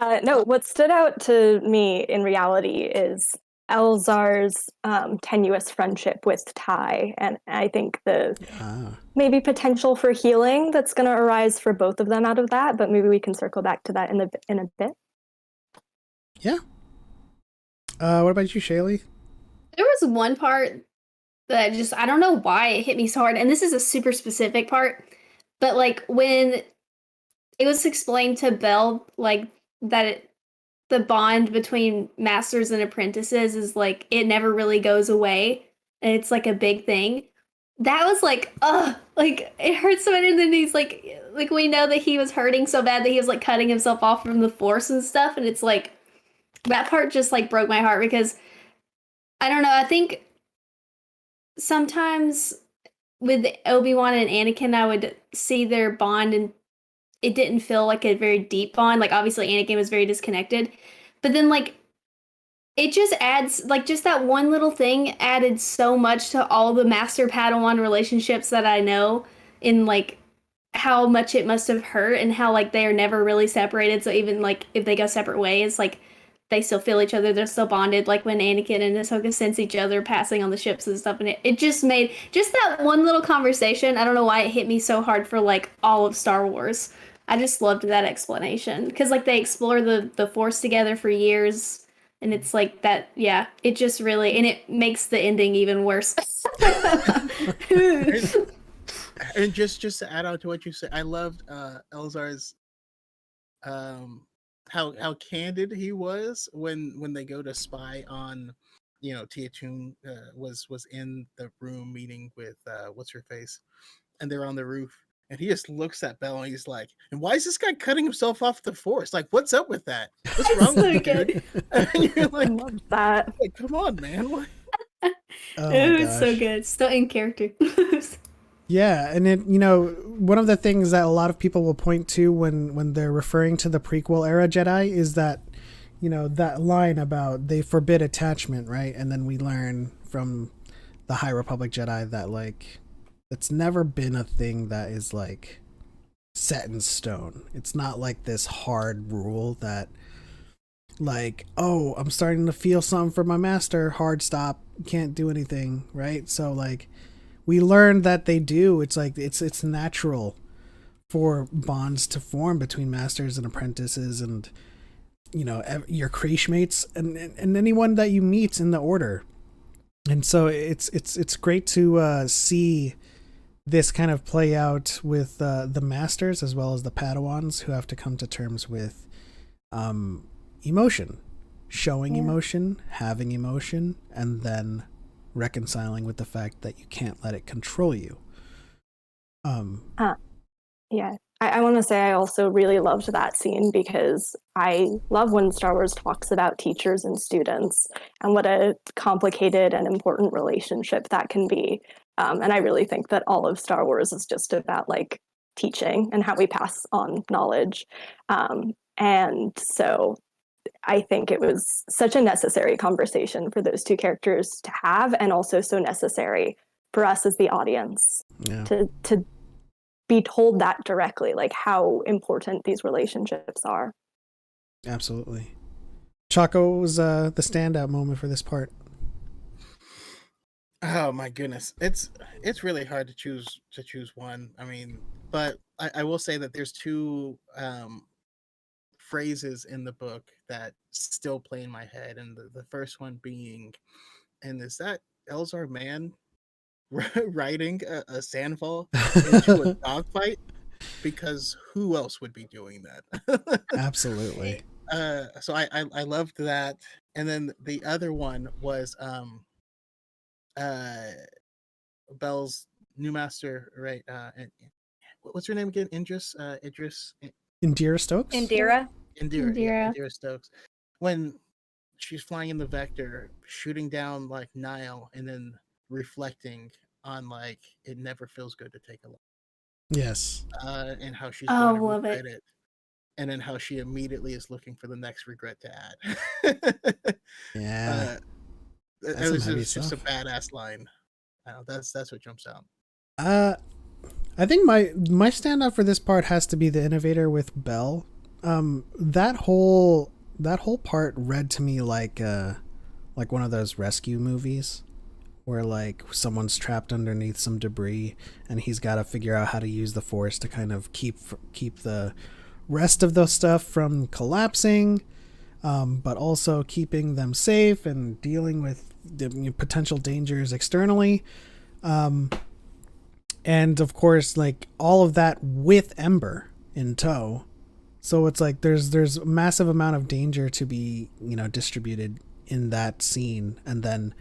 No, what stood out to me in reality is Elzar's tenuous friendship with Ty, and I think the maybe potential for healing that's going to arise for both of them out of that. But maybe we can circle back to that in a bit. Yeah. What about you, Shaylee? There was one part that I don't know why it hit me so hard, and this is a super specific part, but like when it was explained to Belle, like that the bond between masters and apprentices is like it never really goes away, and it's like a big thing. That was like, like it hurts so much. And then he's like we know that he was hurting so bad that he was like cutting himself off from the Force and stuff, and it's like that part just like broke my heart because I don't know. I think sometimes with Obi-Wan and Anakin, I would see their bond and it didn't feel like a very deep bond. Like, obviously, Anakin was very disconnected. But then, like, it just adds, like, just that one little thing added so much to all the Master-Padawan relationships that I know in, like, how much it must have hurt and how, like, they are never really separated. So even, like, if they go separate ways, like, they still feel each other. They're still bonded. Like when Anakin and Ahsoka sense each other passing on the ships and stuff. And it just made just that one little conversation. I don't know why it hit me so hard for like all of Star Wars. I just loved that explanation because like they explore the Force together for years. And it's like that. Yeah, it just really, and it makes the ending even worse. And just to add on to what you said, I loved Elzar's how candid he was when they go to spy on Tia Toon was in the room meeting with what's her face, and they're on the roof, and he just looks at Belle and he's like, and why is this guy cutting himself off the Force? Like, what's up with that? What's wrong So with you, good. dude? And you're I love that. like, come on, man. What? Oh It my was so gosh. good. Still in character. Yeah, and it one of the things that a lot of people will point to when they're referring to the prequel era Jedi is that that line about they forbid attachment, right? And then we learn from the High Republic Jedi that like it's never been a thing that is like set in stone. It's not like this hard rule that like, oh, I'm starting to feel something for my master, hard stop, can't do anything, right? So like we learned that they do. It's like it's natural for bonds to form between masters and apprentices, and your creche mates and anyone that you meet in the order. And so it's great to see this kind of play out with the masters as well as the Padawans who have to come to terms with emotion, showing emotion, having emotion, and then reconciling with the fact that you can't let it control you. Yeah. I want to say I also really loved that scene because I love when Star Wars talks about teachers and students and what a complicated and important relationship that can be. And I really think that all of Star Wars is just about like teaching and how we pass on knowledge. And so I think it was such a necessary conversation for those two characters to have, and also so necessary for us as the audience to be told that directly, like how important these relationships are. Absolutely. Choco was the standout moment for this part. Oh my goodness, it's really hard to choose one. I mean, but I will say that there's two phrases in the book that still play in my head, and the first one being, and is that Elzar Mann riding a sandfall into a dogfight? Because who else would be doing that? Absolutely. So I loved that, and then the other one was uh Belle's new master, right? And what's her name again? Idris, Indira Stokes? Indira. Indira Stokes. When she's flying in the Vector, shooting down like Nile, and then reflecting on like it never feels good to take a life. Yes. And how she's Oh, going to love regret it. it, and then how she immediately is looking for the next regret to add. Yeah. It That's was some heavy just a stuff. badass line. That's what jumps out. I think my standout for this part has to be the innovator with Belle. That whole part read to me like one of those rescue movies where like someone's trapped underneath some debris and he's got to figure out how to use the force to kind of keep the rest of the stuff from collapsing, but also keeping them safe and dealing with the potential dangers externally. And of course, like all of that with Ember in tow. So it's like there's a massive amount of danger to be, distributed in that scene. And then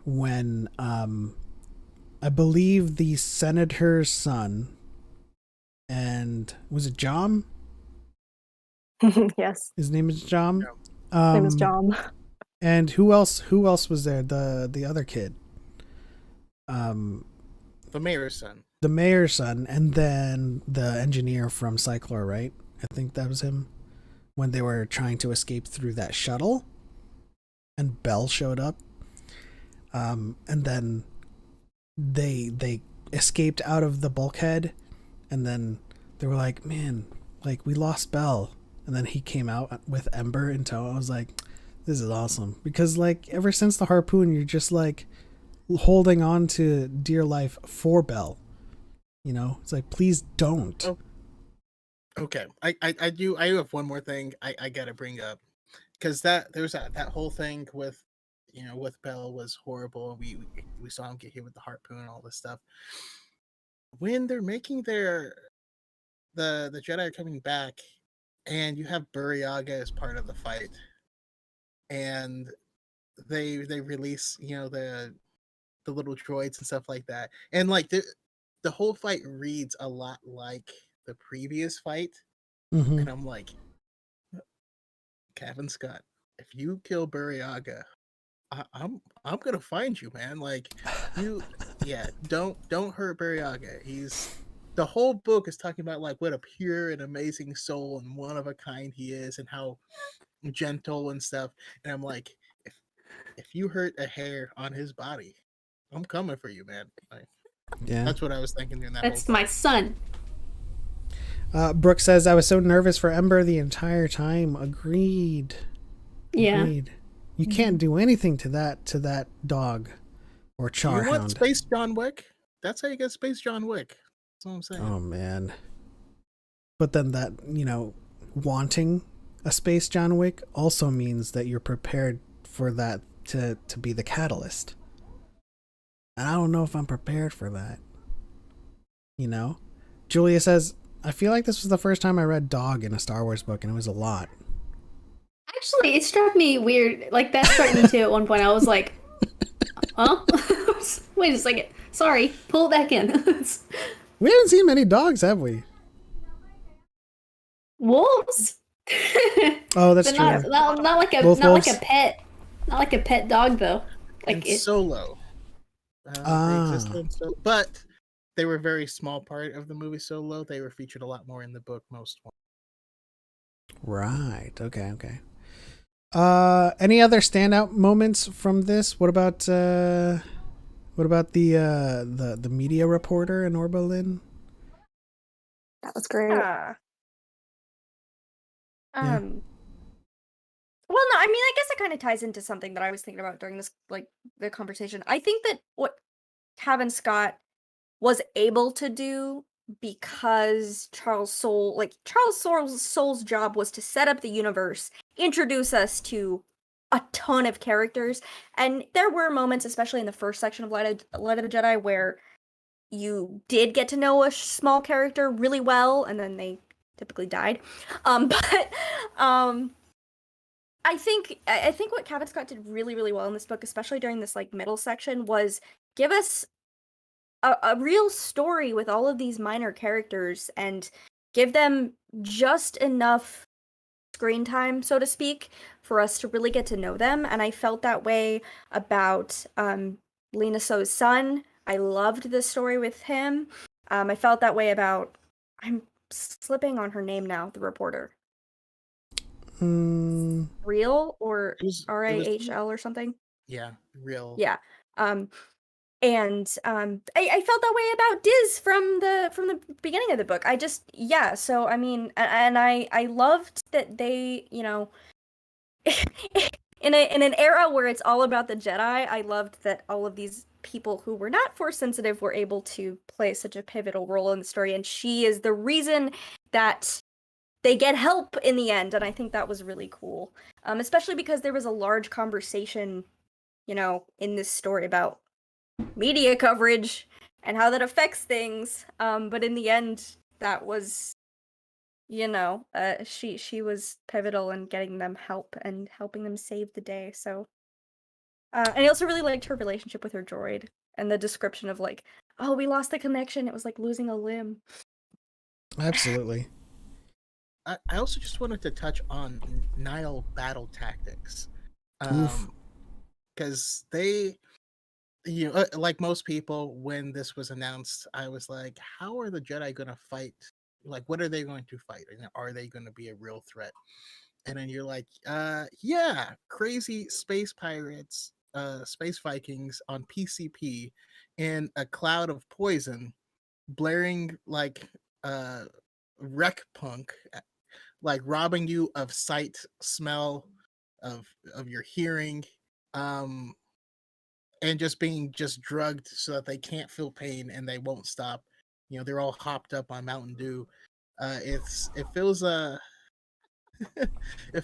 when I believe the senator's son, and was it Jom? Yes. His name is Jom. His name is Jom. And who else was there? The other kid. The mayor's son. The mayor's son, and then the engineer from Cyclor, right? I think that was him. When they were trying to escape through that shuttle, and Belle showed up. And then they escaped out of the bulkhead, and then they were like, man, like we lost Belle. And then he came out with Ember in tow. I was like, this is awesome. Because like ever since the harpoon, you're just like holding on to dear life for Belle. It's like, please don't. Oh. Okay, I do have one more thing I gotta bring up, because there's that whole thing with with Belle was horrible. We saw him get hit with the harpoon and all this stuff. When they're making the Jedi are coming back, and you have Buryaga as part of the fight, and they release the little droids and stuff like that, and like the whole fight reads a lot like the previous fight. Mm-hmm. And I'm like, Cavan Scott, if you kill Buryaga, I'm gonna find you, man. Like don't hurt Buryaga. The whole book is talking about like what a pure and amazing soul and one of a kind he is, and how gentle and stuff. And I'm like, if you hurt a hair on his body, I'm coming for you, man. Like, yeah, that's what I was thinking during that. That's my son. Brooke says, I was so nervous for Ember the entire time. Agreed. Yeah. Agreed. You can't do anything to that dog or Charhound. You want Space John Wick? That's how you get Space John Wick. That's what I'm saying. Oh man. But then that, wanting a Space John Wick also means that you're prepared for that to be the catalyst. And I don't know if I'm prepared for that. Julia says, I feel like this was the first time I read dog in a Star Wars book, and it was a lot. Actually, it struck me weird. Like, that struck me too at one point. I was like, huh? Wait a second. Sorry. Pull it back in. We haven't seen many dogs, have we? Wolves? Oh, that's but true. Not like a Both not wolves? like a pet. Not like a pet dog though. Like And Solo. They existed in Solo, but they were a very small part of the movie Solo. They were featured a lot more in the book. Most. Right. Okay. Any other standout moments from this? What about the media reporter in Oberlin? That was great. Yeah. Yeah. Well, no, I mean, I guess it kind of ties into something that I was thinking about during this, like, the conversation. I think that what Cavan Scott was able to do because Charles Soule's job was to set up the universe, introduce us to a ton of characters, and there were moments, especially in the first section of Light of the Jedi, where you did get to know a small character really well, and then they typically died. But I think what Cavan Scott did really, really well in this book, especially during this like middle section, was give us a real story with all of these minor characters and give them just enough screen time, so to speak, for us to really get to know them. And I felt that way about Lena So's son. I loved the story with him. I felt that way about, I'm slipping on her name now, the reporter. Real or It was RAHL or something? Yeah, real. Yeah. And I felt that way about Diz from the beginning of the book. So I mean, and I loved that they, you know, in an era where it's all about the Jedi, I loved that all of these people who were not Force sensitive were able to play such a pivotal role in the story, and she is the reason that they get help in the end, and I think that was really cool. Especially because there was a large conversation, you know, in this story about media coverage and how that affects things. But in the end, that was, you know, she was pivotal in getting them help and helping them save the day. So, and I also really liked her relationship with her droid and the description of like, oh, we lost the connection. It was like losing a limb. Absolutely. I also just wanted to touch on Nile battle tactics, Oof. because they, you know, like most people, when this was announced, I was like, how are the Jedi going to fight? Like, what are they going to fight? And are they going to be a real threat? And then you're like, yeah, crazy space pirates, space Vikings on PCP in a cloud of poison, blaring like wreck punk, like robbing you of sight, smell, of your hearing, um, and just being just drugged so that they can't feel pain and they won't stop. You know, they're all hopped up on Mountain Dew. It feels it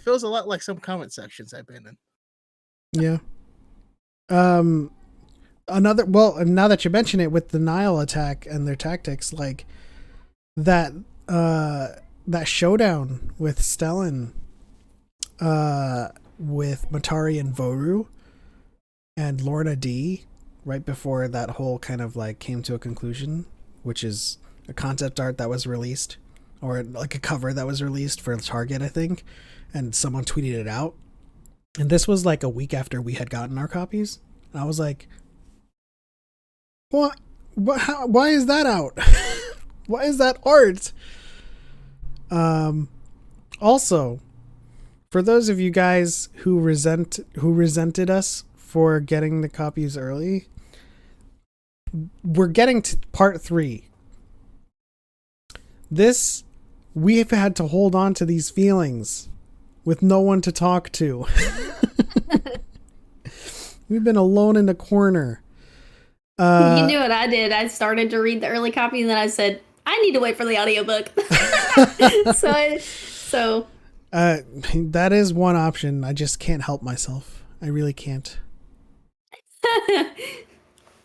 feels a lot like some comment sections I've been in. Yeah. Now that you mention it, with the Nile attack and their tactics, like that showdown with Stellan, with Matari and Voru and Lorna D, right before that whole kind of like came to a conclusion, which is a concept art that was released, or like a cover that was released for Target, I think, and someone tweeted it out. And this was like a week after we had gotten our copies. And I was like, what? Why is that out? Why is that art? Also, for those of you guys who resented us for getting the copies early, we're getting to part 3. We've had to hold on to these feelings with no one to talk to. We've been alone in the corner. You knew what I did. I started to read the early copy and then I said, I need to wait for the audiobook. So that is one option. I just can't help myself. I really can't.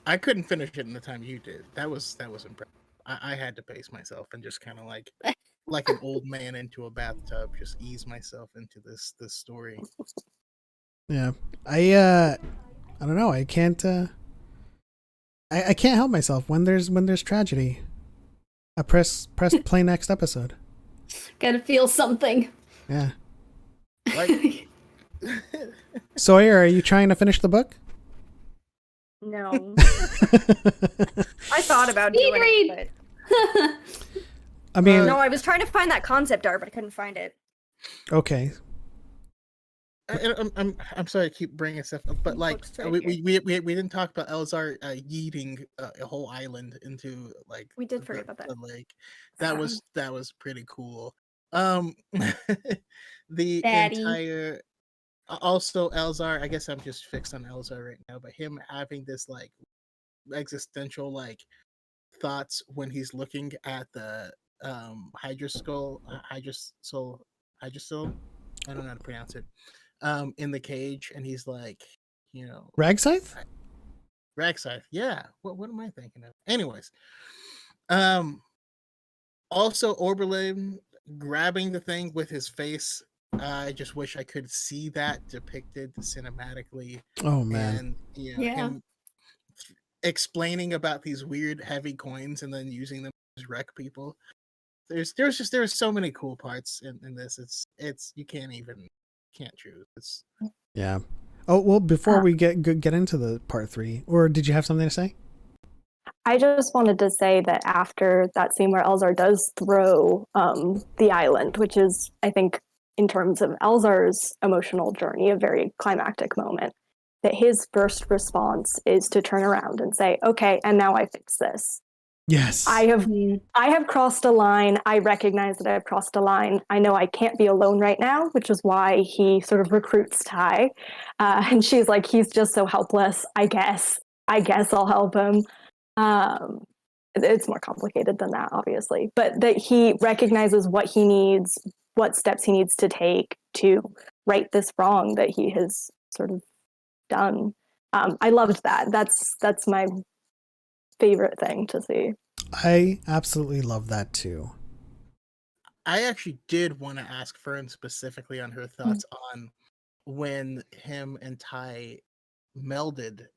I couldn't finish it in the time you did. That was impressive. I had to pace myself and just kind of like an old man into a bathtub, just ease myself into this story. Yeah, I don't know. I can't. I can't help myself when there's tragedy. I press play next episode. Gotta feel something. Yeah. Like, Sawyer, are you trying to finish the book? No. I thought about Speed doing read. it, I mean, but no, I was trying to find that concept art, but I couldn't find it. okay. I'm sorry to keep bringing stuff up, but like Books right we didn't talk about Elzar yeeting a whole island into like We did forget about that. the lake. That was pretty cool. Um, the Daddy. entire also Elzar. I guess I'm just fixed on Elzar right now, but him having this like existential like thoughts when he's looking at the hydrosol hydrosol. I don't know how to pronounce it. In the cage, and he's like, Ragscythe? Ragscythe. Yeah. What am I thinking of? Anyways, also Oberlin grabbing the thing with his face. I just wish I could see that depicted cinematically. Oh man. And Yeah. him explaining about these weird heavy coins and then using them to wreck people. There's so many cool parts in this. It's you can't choose. It's Yeah. Oh well, before we get into the part 3, or did you have something to say? I just wanted to say that after that scene where Elzar does throw the island, which is, I think, in terms of Elzar's emotional journey, a very climactic moment, that his first response is to turn around and say, okay, and now I fix this. Yes. I have crossed a line. I recognize that I've crossed a line. I know I can't be alone right now, which is why he sort of recruits Ty. And she's like, he's just so helpless. I guess I'll help him. It's more complicated than that, obviously, but that he recognizes what he needs, what steps he needs to take to right this wrong that he has sort of done. I loved that. That's my favorite thing to see. I absolutely love that too. I actually did want to ask Fern specifically on her thoughts on when him and Ty melded,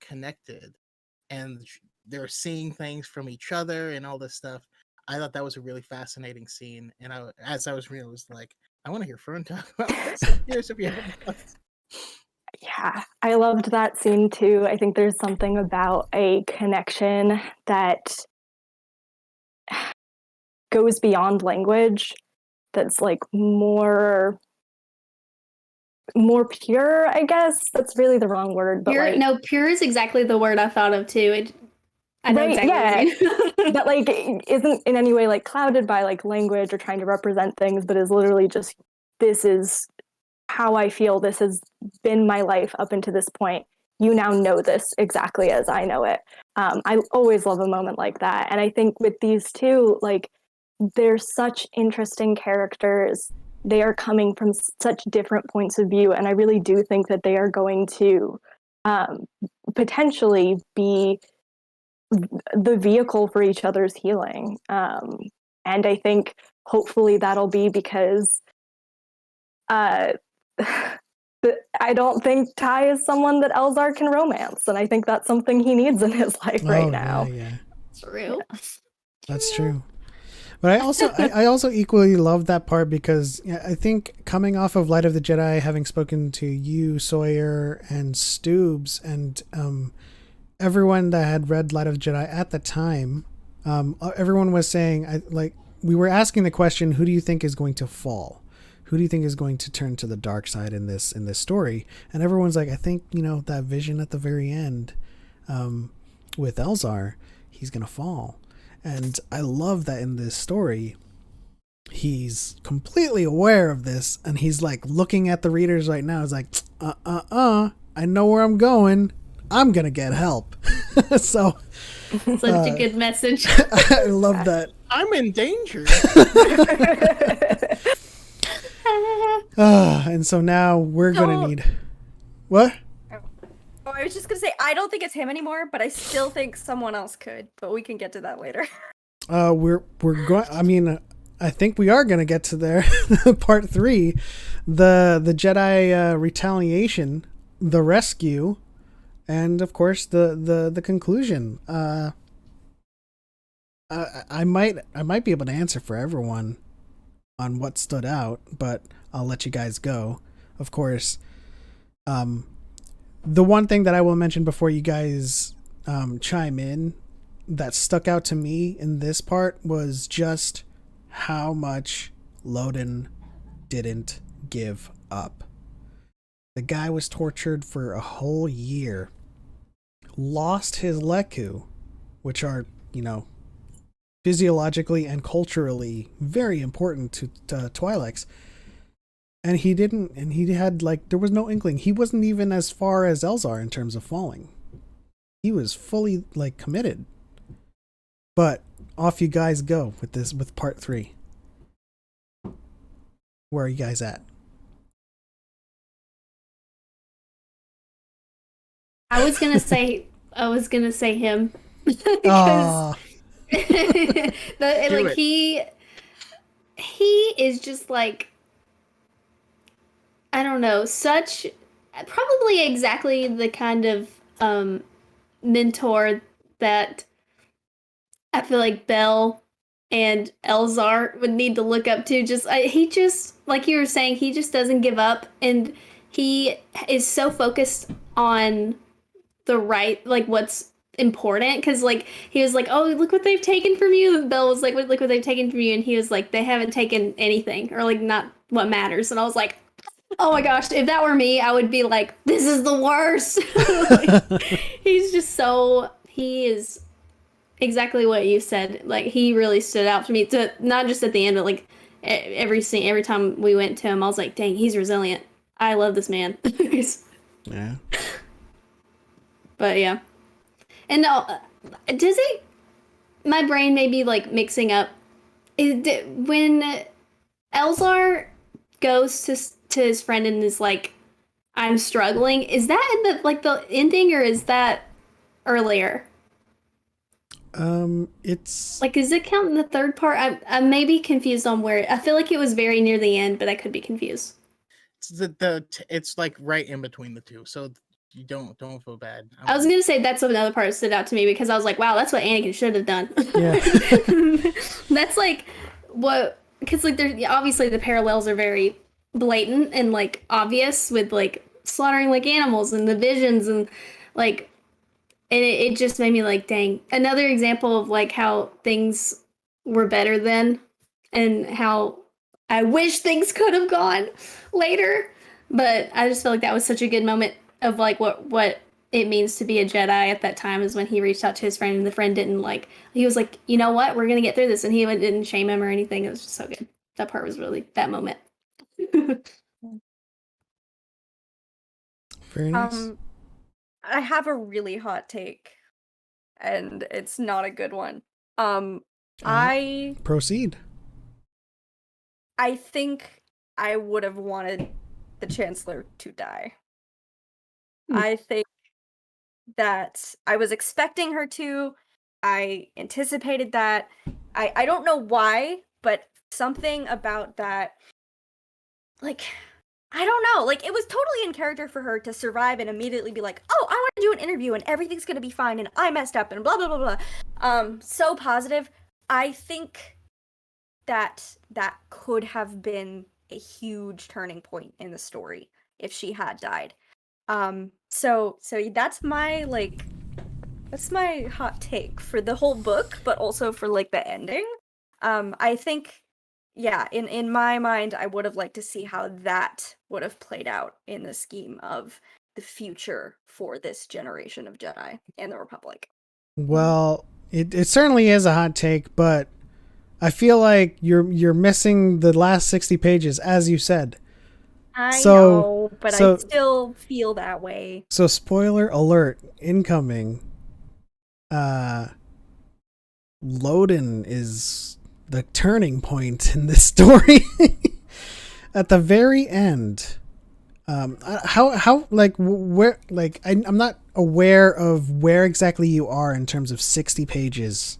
connected, and they're seeing things from each other and all this stuff. I thought that was a really fascinating scene, and as I was reading, I was like, I want to hear Fern talk about this. Here's if you have thoughts. Yeah, I loved that scene too. I think there's something about a connection that goes beyond language that's like more pure, I guess. That's really the wrong word, but Pure, like, no, pure is exactly the word I thought of too. I know exactly what you mean. that like isn't in any way like clouded by like language or trying to represent things, but is literally just, this is how I feel. This has been my life up until this point. You now know this exactly as I know it. I always love a moment like that. And I think with these two, like, they're such interesting characters. They are coming from such different points of view. And I really do think that they are going to potentially be the vehicle for each other's healing. And I think hopefully that'll be because I don't think Ty is someone that Elzar can romance, and I think that's something he needs in his life right now. Yeah. True. That's true. But I also equally love that part because I think coming off of Light of the Jedi, having spoken to you, Sawyer, and Stoobs, and everyone that had read Light of the Jedi at the time, everyone was saying, we were asking the question, who do you think is going to fall? Who do you think is going to turn to the dark side in this story? And everyone's like, I think, that vision at the very end with Elzar, he's going to fall. And I love that in this story, he's completely aware of this. And he's like looking at the readers right now. He's like, I know where I'm going. I'm going to get help. So such a good message. I love that. I'm in danger. And so now we're going to need... What? Oh, I was just going to say, I don't think it's him anymore, but I still think someone else could. But we can get to that later. We're going... I mean, I think we are going to get to there. Part 3. The Jedi retaliation, the rescue, and of course the conclusion. I might be able to answer for everyone on what stood out, but I'll let you guys go. Of course, the one thing that I will mention before you guys chime in that stuck out to me in this part was just how much Loden didn't give up. The guy was tortured for a whole year, lost his leku, which are, physiologically and culturally very important to Twi'leks. And he had, there was no inkling. He wasn't even as far as Elzar in terms of falling. He was fully, committed. But off you guys go with part 3. Where are you guys at? I was gonna say him because Ah, Do it. he is just like, I don't know, such probably exactly the kind of mentor that I feel like Belle and Elzar would need to look up to. He just, like you were saying, he just doesn't give up, and he is so focused on the right, like what's important, because he was like, oh, look what they've taken from you, and Belle was like, look what they've taken from you, and he was like, they haven't taken anything, or not what matters. And I was like, oh my gosh, if that were me, I would be like, this is the worst. He is exactly what you said. He really stood out for me, to not just at the end, but every time we went to him, I was like, dang, he's resilient. I love this man. yeah. But yeah. And does it, my brain may be like mixing up, when Elzar goes to his friend and is like, I'm struggling, is that in the ending, or is that earlier? It's Does it count in the third part? I may be confused on where. I feel like it was very near the end, but I could be confused. It's like right in between the two, so you don't feel bad. I was gonna say that's another part that stood out to me, because I was like, wow, that's what Anakin should have done. Yeah. That's because there's obviously the parallels are very blatant and obvious with slaughtering animals and the visions, and and it just made me like, dang, another example of how things were better then, and how I wish things could have gone later. But I just feel like that was such a good moment of what it means to be a Jedi at that time, is when he reached out to his friend, and the friend didn't he was like, you know what, we're gonna get through this, and he didn't shame him or anything. It was just so good. That part was really that moment. Very nice. I have a really hot take, and it's not a good one. Proceed. I think I would have wanted the Chancellor to die. I think that I was expecting her to. I anticipated that. I don't know why, but something about that, I don't know. It was totally in character for her to survive and immediately be like, oh, I want to do an interview and everything's going to be fine and I messed up and blah, blah, blah, blah. So positive. I think that could have been a huge turning point in the story if she had died. So that's my hot take for the whole book, but also for the ending. I think, yeah, in my mind, I would have liked to see how that would have played out in the scheme of the future for this generation of Jedi and the Republic. Well, it certainly is a hot take, but I feel like you're missing the last 60 pages, as you said. I know, but I still feel that way. So, spoiler alert incoming. Loden is the turning point in this story. At the very end, how where I'm not aware of where exactly you are in terms of 60 pages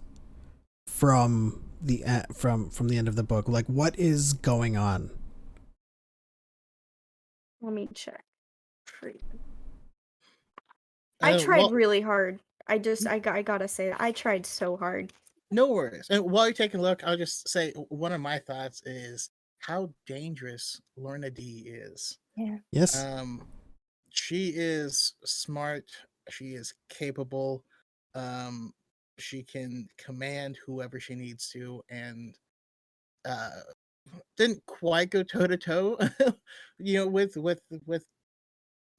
from the from the end of the book. What is going on? Let me check. I tried really hard. I gotta say that I tried so hard. No worries. And while you're taking a look, I'll just say one of my thoughts is how dangerous Lorna D is. Yeah. Yes. She is smart. She is capable. She can command whoever she needs to, and didn't quite go toe to toe, with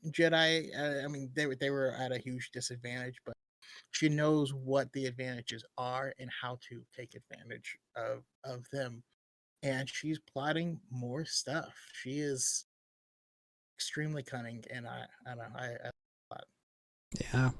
Jedi. I mean, they were at a huge disadvantage, but she knows what the advantages are and how to take advantage of them. And she's plotting more stuff. She is extremely cunning, and I don't know, I Yeah.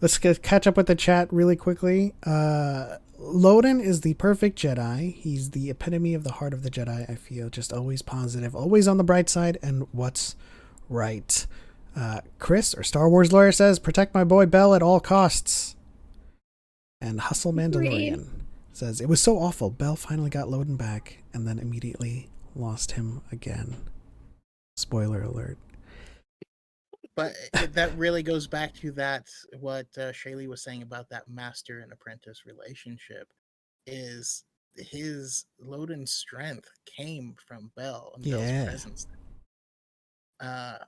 Let's catch up with the chat really quickly. Loden is the perfect Jedi. He's the epitome of the heart of the Jedi, I feel. Just always positive, always on the bright side, and what's right. Chris, or Star Wars Lawyer, says, protect my boy Bell at all costs. And Hustle Mandalorian says, it was so awful. Bell finally got Loden back, and then immediately lost him again. Spoiler alert. But that really goes back to what Shaylee was saying about that master and apprentice relationship. Is his Loden's strength came from Bell and Bell's presence. Man,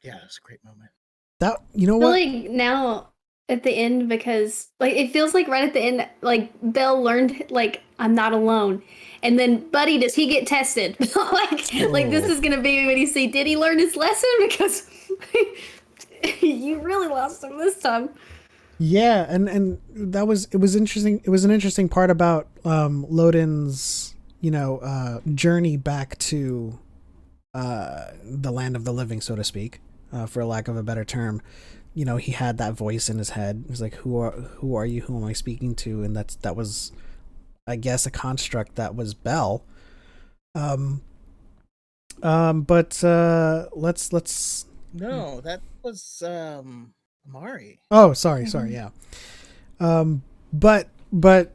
yeah, it's a great moment. That, you know what? Like now at the end, because like it feels like right at the end, like Bell learned like I'm not alone, and then Buddy, does he get tested? like this is gonna be when you see, did he learn his lesson? Because you really lost him this time. Yeah, and it was interesting. It was an interesting part about Loden's journey back to the land of the living, so to speak, for lack of a better term. He had that voice in his head. He's like, who are you? Who am I speaking to? And that was, I guess, a construct that was Bell. But let's. No, that was Amari. Oh, sorry, yeah. But I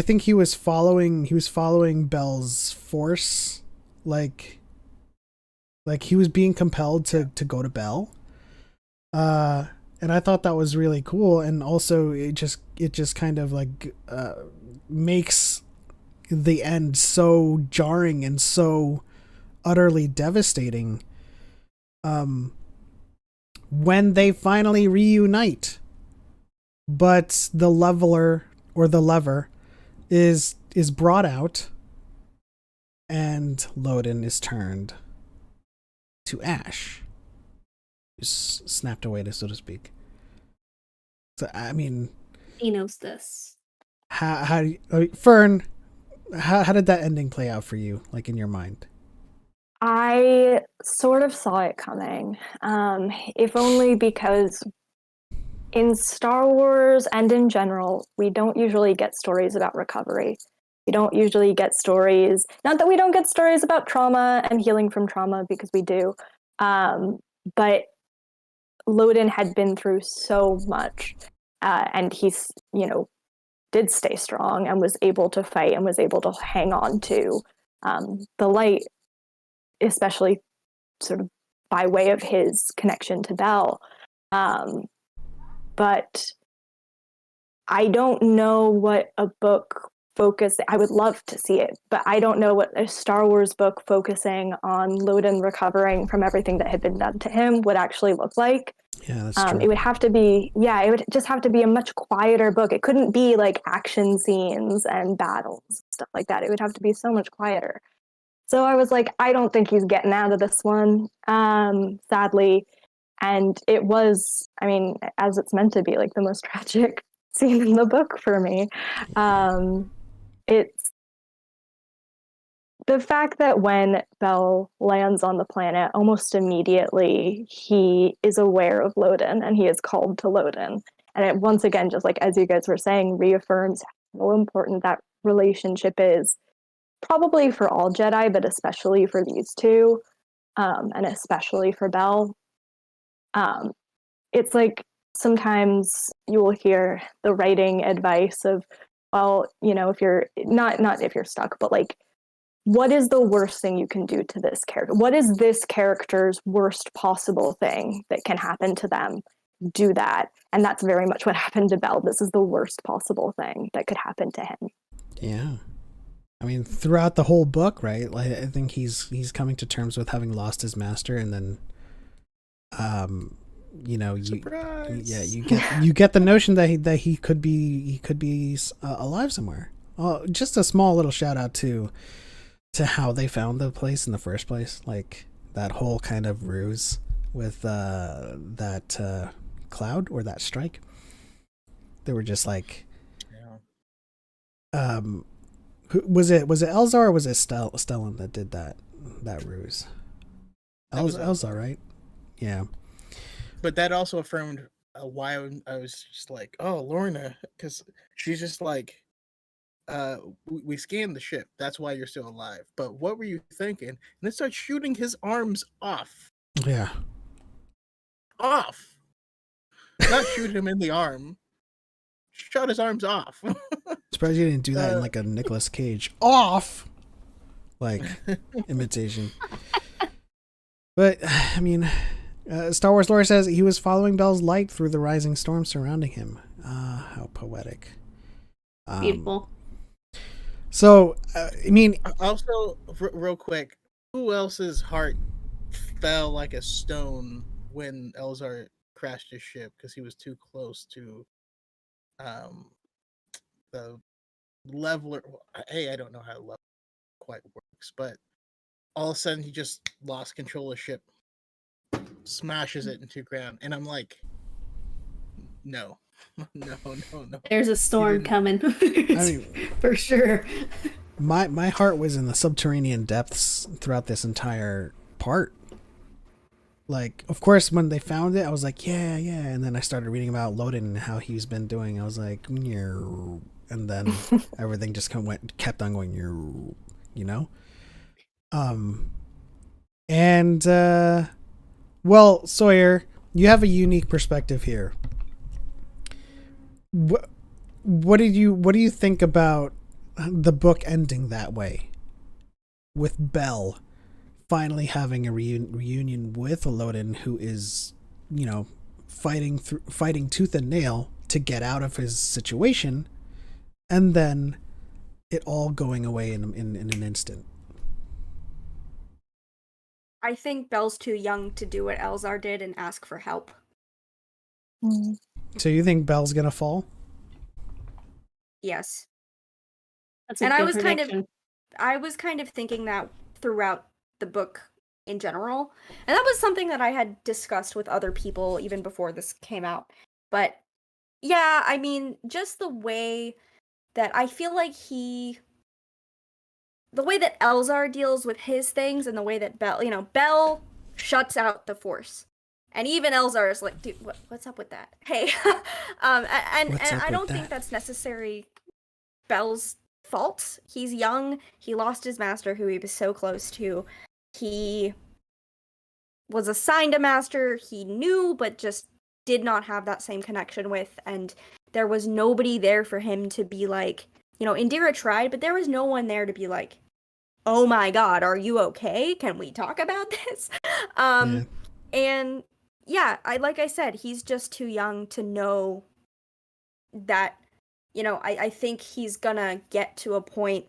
think he was following Bell's force, like he was being compelled to go to Bell. And I thought that was really cool, and also it just kind of like makes the end so jarring and so utterly devastating when they finally reunite, but the leveler or the lever is brought out and Loden is turned to ash, snapped away, so to speak. So I mean, He knows this. how do you, Fern, how did that ending play out for you, like in your mind? I sort of saw it coming, if only because in Star Wars and in general, we don't usually get stories about recovery. We don't usually get stories, not that we don't get stories about trauma and healing from trauma, because we do, but Loden had been through so much, and he's, did stay strong and was able to fight and was able to hang on to the light, especially sort of by way of his connection to Bell. But I don't know what a book I would love to see it, but I don't know what a Star Wars book focusing on Loden recovering from everything that had been done to him would actually look like. Yeah, that's true. It would have to be, it would just have to be a much quieter book. It couldn't be like action scenes and battles and stuff like that. It would have to be so much quieter. So I was like, I don't think he's getting out of this one, sadly. And it was, as it's meant to be, like the most tragic scene in the book for me. It's the fact that when Bell lands on the planet, almost immediately he is aware of Loden and he is called to Loden. And it once again, just like as you guys were saying, reaffirms how important that relationship is, probably for all Jedi, but especially for these two, and especially for Bell. It's like sometimes you will hear the writing advice of, well, if you're not if you're stuck, but like, what is the worst thing you can do to this character? What is this character's worst possible thing that can happen to them? Do that. And that's very much what happened to Bell. This is the worst possible thing that could happen to him. Yeah. Throughout the whole book, right? Like, I think he's coming to terms with having lost his master, and then, you get the notion that he could be alive somewhere. Just a small little shout out to to how they found the place in the first place. Like that whole kind of ruse with that cloud or that strike. They were just like, Yeah. was it Elzar or was it Stellan that did that ruse? That was Elzar, right? Yeah. But that also affirmed why I was just like, oh, Lorna, because she's just like, we scanned the ship. That's why you're still alive. But what were you thinking? And then starts shooting his arms off. Yeah. Off. Not shoot him in the arm. Shot his arms off. Surprised you didn't do that in like a Nicolas Cage off like imitation. But I mean, Star Wars lore says he was following Bell's light through the rising storm surrounding him. Ah, how poetic. Beautiful. So, I mean, Also, real quick, who else's heart fell like a stone when Elzar crashed his ship because he was too close to the leveler? Hey, I don't know how level quite works, but all of a sudden he just lost control of ship, smashes it into ground, and I'm like, no. No. There's a storm coming. I mean, for sure. my heart was in the subterranean depths throughout this entire part. Like, of course, when they found it, I was like, yeah, and then I started reading about Loden and how he's been doing. I was like, and then everything just kept on going, you know. And well, Sawyer, you have a unique perspective here. What do you think about the book ending that way, with Bell finally having a reunion with Loden, who is, fighting tooth and nail to get out of his situation, and then it all going away in an instant? I think Belle's too young to do what Elzar did and ask for help. So you think Belle's gonna fall? Yes. That's a And good I was kind of thinking that throughout the book in general. And that was something that I had discussed with other people even before this came out. But yeah, I mean, just the way that I feel like the way that Elzar deals with his things and the way that Bell shuts out the Force. And even Elzar is like, dude, what's up with that? Hey. and I don't think that's necessary Bell's fault. He's young. He lost his master who he was so close to. He was assigned a master he knew but just did not have that same connection with, and there was nobody there for him to be like, Indira tried, but there was no one there to be like, oh my god, are you okay? Can we talk about this? Yeah. And yeah, like I said, he's just too young to know that, I think he's gonna get to a point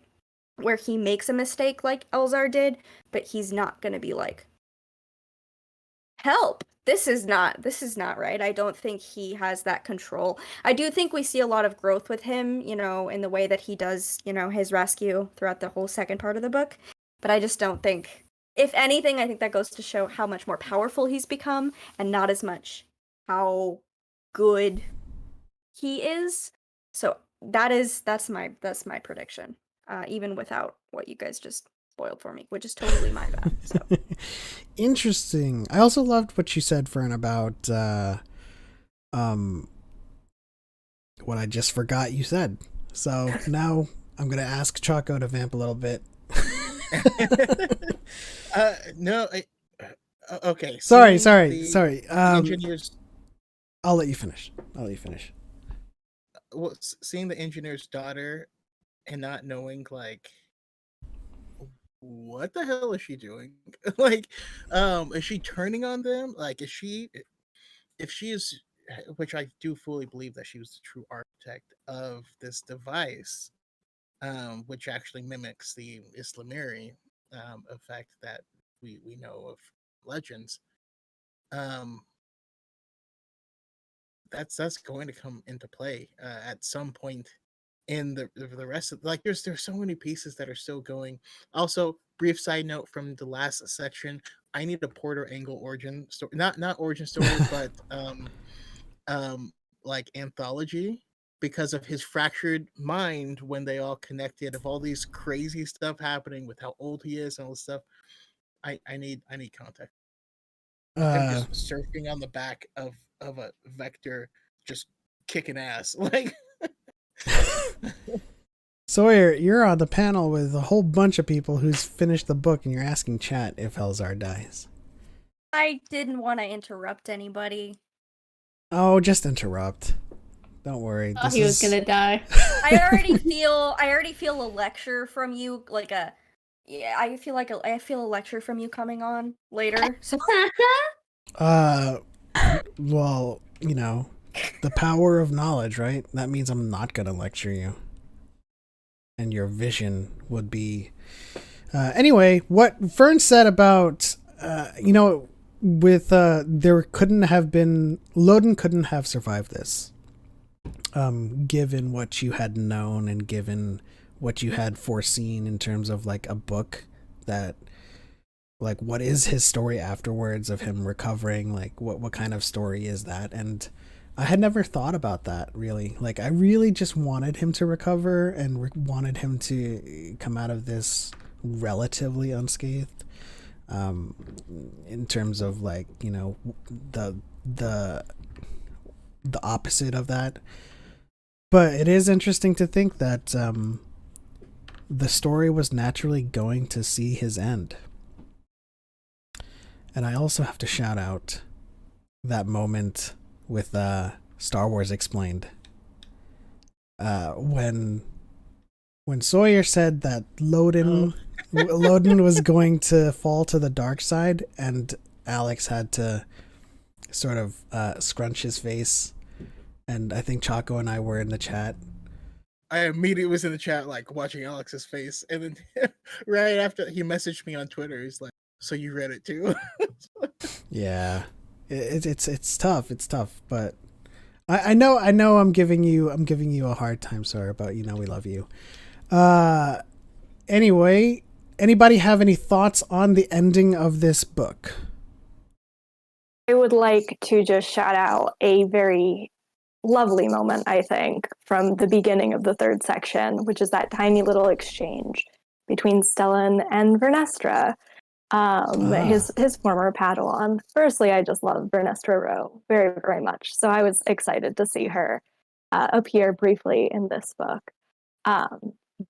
where he makes a mistake like Elzar did, but he's not gonna be like, help, this is not right. I don't think he has that control. I do think we see a lot of growth with him, in the way that he does, his rescue throughout the whole second part of the book. But I just don't think, if anything, I think that goes to show how much more powerful he's become and not as much how good he is. So that's my prediction, even without what you guys just spoiled for me, which is totally my bad. So Interesting. I also loved what you said, Fern, about what I just forgot you said. So now I'm gonna ask Choco to vamp a little bit. No. Okay. Sorry. Engineers. I'll let you finish. Well, seeing the engineer's daughter and not knowing like what the hell is she doing? Like, is she turning on them? Like, if she is, which I do fully believe that she was the true architect of this device, which actually mimics the Islamiri effect that we know of legends. That's going to come into play at some point in the rest of, like, there's so many pieces that are still going. Also, brief side note from the last section, I need a Porter Angle origin story, not origin story, but um like anthology, because of his fractured mind when they all connected, of all these crazy stuff happening with how old he is and all this stuff. I need context. Him Uh, just surfing on the back of a vector, just kicking ass. Like, Sawyer, you're on the panel with a whole bunch of people who's finished the book, and you're asking chat if Elzar dies. I didn't want to interrupt anybody. Oh, just interrupt. Don't worry. Oh, he was gonna die. I already feel a lecture from you, like a yeah. I feel a lecture from you coming on later. So Well, you know, the power of knowledge, right? That means I'm not gonna lecture you. And your vision would be... anyway, what Fern said about, with, there couldn't have been... Loden couldn't have survived this. Given what you had known and given what you had foreseen in terms of, like, a book that... Like, what is his story afterwards of him recovering? Like, what kind of story is that? And I had never thought about that, really. Like, I really just wanted him to recover and wanted him to come out of this relatively unscathed. In terms of, like, you know, the opposite of that. But it is interesting to think that the story was naturally going to see his end. And I also have to shout out that moment with Star Wars Explained. When Sawyer said that Loden was going to fall to the dark side, and Alex had to sort of scrunch his face, and I think Choco and I were in the chat. I immediately was in the chat, like, watching Alex's face, and then right after, he messaged me on Twitter. He's like, "So you read it too?" Yeah, it's tough. It's tough, but I know I'm giving you a hard time, Sawyer, but you know we love you. Anyway, anybody have any thoughts on the ending of this book? I would like to just shout out a very lovely moment, I think, from the beginning of the third section, which is that tiny little exchange between Stellan and Vernestra, his former Padawan. Firstly, I just love Vernestra Rowe very, very much, so I was excited to see her appear briefly in this book.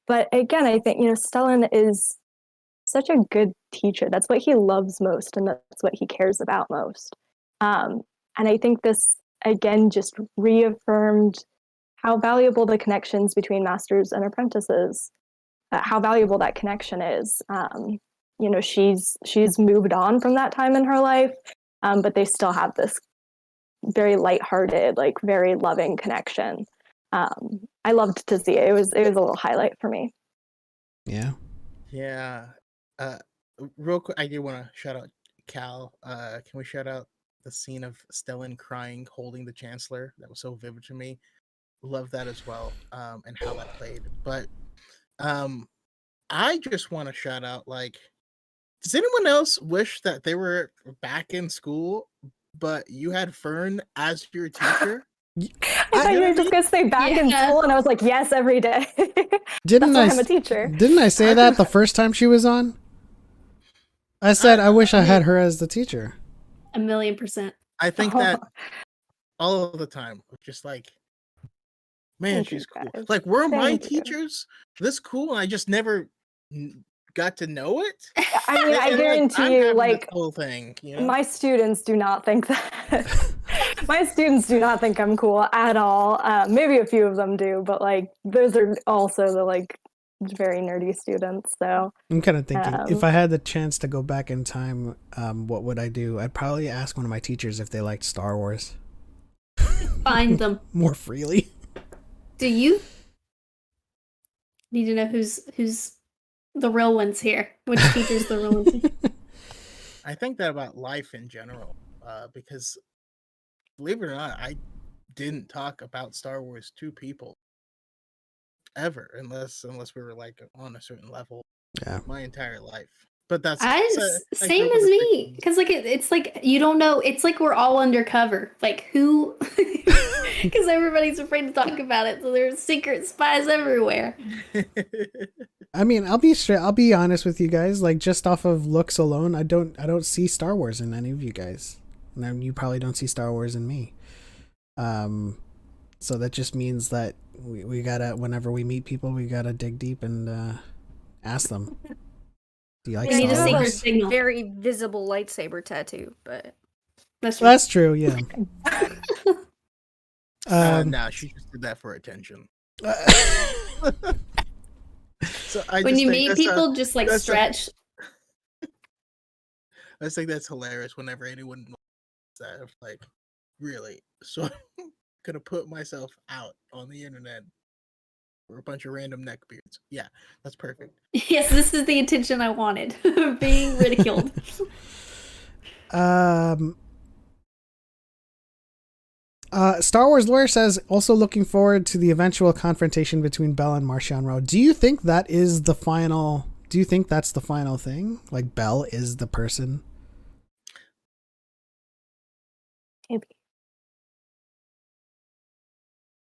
But again, I think, Stellan is such a good teacher. That's what he loves most, and that's what he cares about most. And I think this, again, just reaffirmed how valuable the connections between masters and apprentices, how valuable that connection is. She's moved on from that time in her life, but they still have this very lighthearted, like very loving connection. I loved to see it. It was a little highlight for me. Yeah. Yeah. Real quick, I do want to shout out Cal. Can we shout out the scene of Stellan crying, holding the Chancellor? That was so vivid to me. Love that as well, and how that played. But I just want to shout out, like, does anyone else wish that they were back in school, but you had Fern as your teacher? I thought you were just going to say back in school, and I was like, yes, every day. That's why I'm a teacher. Didn't I say that the first time she was on? I said I wish I had her as the teacher. 1,000,000%. I think that all of the time, just like, man, she's cool. Like, were my teachers this cool, and I just never got to know it? I mean, I guarantee you, like, whole thing, my students do not think that. My students do not think I'm cool at all. Maybe a few of them do, but, like, those are also the, like, very nerdy students. So I'm kind of thinking, if I had the chance to go back in time, what would I do? I'd probably ask one of my teachers if they liked Star Wars. Find them more freely. Do you need to know who's the real ones here? Which teacher's the real ones here? I think that about life in general, because believe it or not, I didn't talk about Star Wars to people ever, unless we were like on a certain level. Yeah. My entire life. But that's Same I grew up as with me, freaking- because like it's like you don't know. It's like we're all undercover. Like who? Because everybody's afraid to talk about it, so there's secret spies everywhere. I mean, I'll be honest with you guys. Like, just off of looks alone, I don't see Star Wars in any of you guys, and then you probably don't see Star Wars in me. So that just means that we gotta, whenever we meet people, we gotta dig deep and ask them. Do you like We need a Star secret Wars? signal. Very visible lightsaber tattoo, but That's That's true. Yeah. nah, she just did that for attention. So when you meet people, just like stretch. I just think that's hilarious whenever anyone knows that. Like, really? So I'm gonna put myself out on the internet for a bunch of random neckbeards. Yeah, that's perfect. Yes, this is the attention I wanted. Being ridiculed. Star Wars lawyer says, also looking forward to the eventual confrontation between Bell and Marchion Ro. Do you think that is the final? Do you think that's the final thing? Like, Bell is the person? Maybe.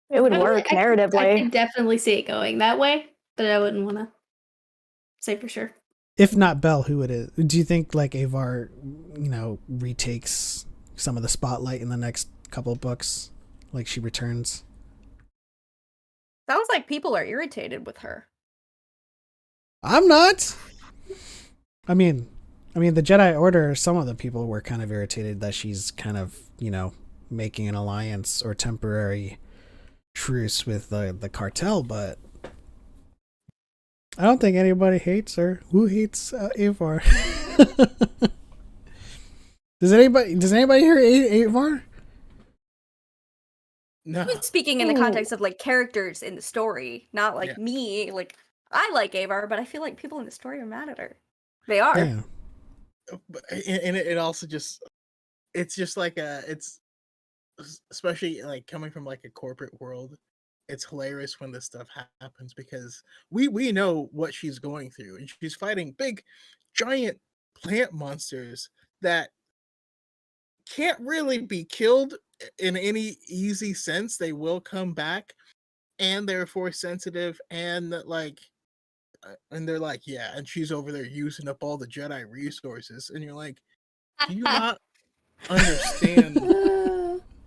It would work I narratively. could definitely see it going that way, but I wouldn't want to say for sure. If not Bell, who it is? Do you think like Avar, retakes some of the spotlight in the next couple of books, like she returns? sounds like people are irritated with her. I'm not. I mean, the Jedi Order, some of the people were kind of irritated that she's kind of, making an alliance or temporary truce with the cartel, but I don't think anybody hates her. Who hates Avar? Does anybody hear Avar? No, I was speaking in the context of like characters in the story, not like me. Like I like Avar, but I feel like people in the story are mad at her. They are. Yeah. and it also just, it's just like it's especially like coming from like a corporate world. It's hilarious when this stuff happens because we know what she's going through, and she's fighting big, giant plant monsters that can't really be killed in any easy sense. They will come back, and they're force sensitive, and like, and they're like, yeah, and she's over there using up all the Jedi resources, and you're like, do you not understand?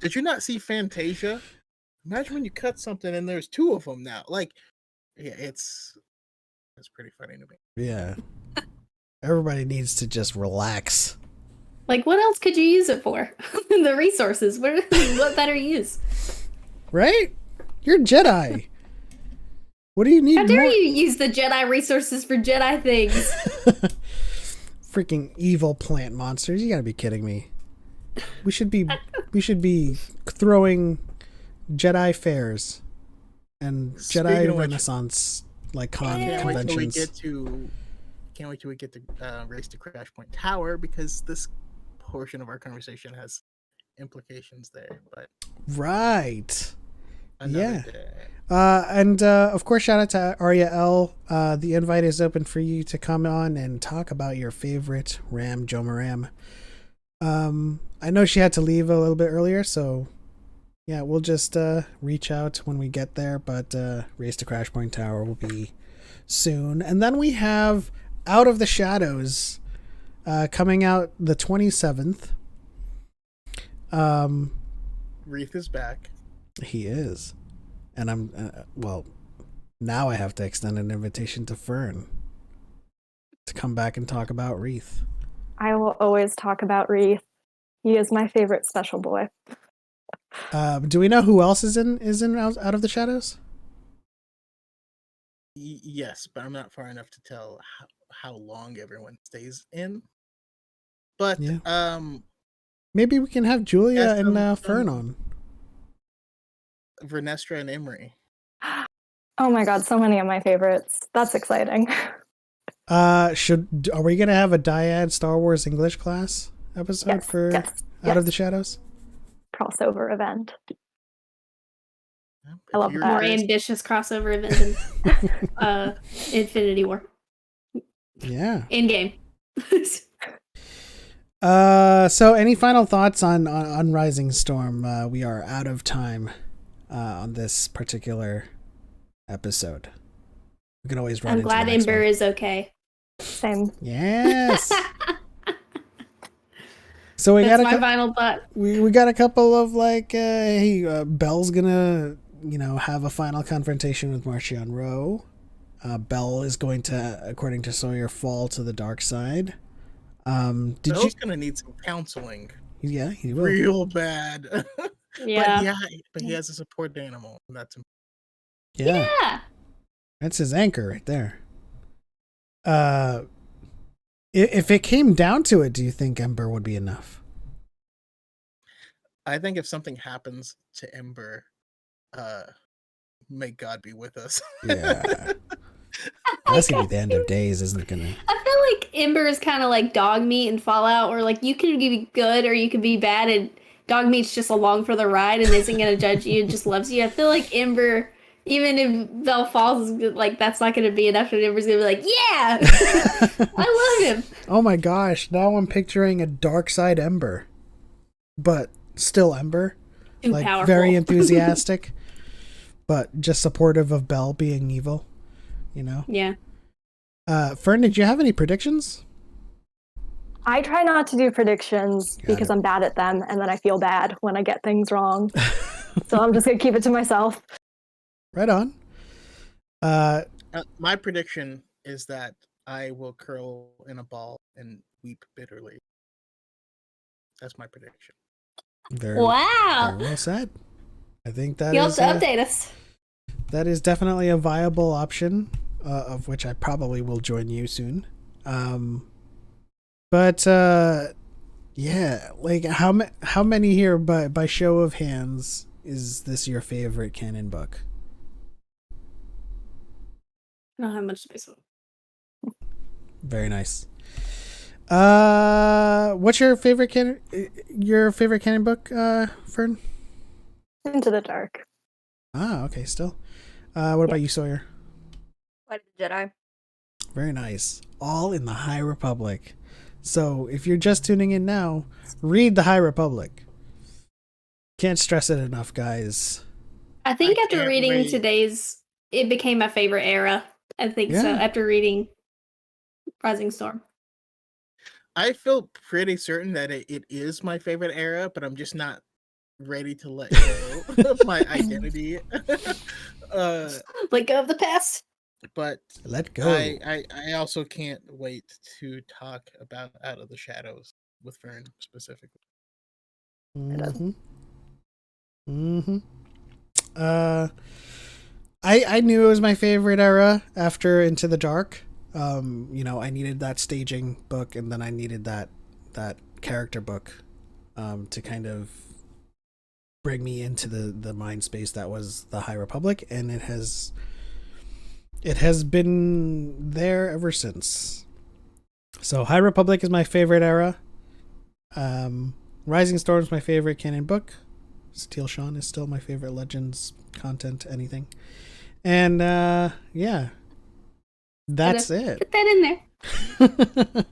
Did you not see Fantasia? Imagine when you cut something and there's two of them now. Like, yeah, it's pretty funny to me. Yeah. Everybody needs to just relax. Like, what else could you use it for? The resources. What better use? Right? You're Jedi. What do you need? How dare more? you use the Jedi resources for Jedi things? Freaking evil plant monsters. You gotta be kidding me. We should be throwing Jedi fairs and Speaking Jedi of which, Renaissance like Can't wait till we conventions. get to race to Crash Point Tower, because this portion of our conversation has implications there. But Right. another Yeah. day. And of course, shout out to Arya L. The invite is open for you to come on and talk about your favorite Ram, Jomaram. I know she had to leave a little bit earlier, so yeah, we'll just reach out when we get there. But Race to Crash Point Tower will be soon, and then we have Out of the Shadows coming out the 27th. Reith is back. He is. And I'm, now I have to extend an invitation to Fern to come back and talk about Wreath. I will always talk about Reith. He is my favorite special boy. Do we know who else is in Out of the Shadows? Yes, but I'm not far enough to tell how long everyone stays in. But Yeah. Maybe we can have Julia and Fern on. Vernestra and Emery. Oh my god, so many of my favorites. That's exciting. Are we gonna have a Dyad Star Wars English class episode for Out of the Shadows? Crossover event. I love you're that. More just- ambitious crossover event than Infinity War. Yeah. In game. So any final thoughts on Rising Storm? We are out of time on this particular episode. We can always run I'm into glad the next Ember one. is okay. Same. Yes. So we That's got my final thought. we got a couple of Belle's gonna have a final confrontation with Marchion Rowe. Belle is going to, according to Sawyer, fall to the dark side. Did Bill's gonna need some counseling you? Yeah, he will. real bad. Yeah. but he has a support animal, and that's Yeah, Yeah. that's his anchor right there. If it came down to it, do you think Ember would be enough? I think if something happens to Ember, may God be with us. Yeah. That's gonna be the end of days, isn't it? Gonna. I feel like Ember is kind of like dog meat in Fallout, where like you can be good or you can be bad, and dog meat's just along for the ride and isn't gonna judge you, just loves you. I feel like Ember, even if Belle falls, like that's not gonna be enough, and Ember's gonna be like, yeah, I love him. Oh my gosh! Now I'm picturing a dark side Ember, but still Ember, Too like powerful. very enthusiastic, but just supportive of Belle being evil. Yeah. Fern, did you have any predictions? I try not to do predictions Got because it. I'm bad at them, and then I feel bad when I get things wrong. So I'm just gonna keep it to myself. Right on. My prediction is that I will curl in a ball and weep bitterly. That's my prediction. Very Wow. well said. I think that You'll is have to update us. that is definitely a viable option, of which I probably will join you soon. But yeah, like how many here by show of hands is this your favorite canon book? I don't have much space. Very nice. What's your favorite canon book, Fern? Into the dark. Ah, okay, still. What about you, Sawyer? Light of the Jedi. Very nice. All in the High Republic. So if you're just tuning in now, read the High Republic. Can't stress it enough, guys. I think I after can't reading wait. today's, it became my favorite era. I think so. Yeah. After reading Rising Storm. I feel pretty certain that it is my favorite era, but I'm just not ready to let go of my identity. Let go of the past. But Let go. I also can't wait to talk about Out of the Shadows with Fern specifically. Mm-hmm. Mm-hmm. I knew it was my favorite era after Into the Dark. I needed that staging book, and then I needed that character book to kind of bring me into the mind space that was the High Republic, and it has been there ever since. So High Republic is my favorite era. Rising Storm is my favorite canon book. Steel Shawn is still my favorite Legends content, anything. And yeah, that's it. Put that in there.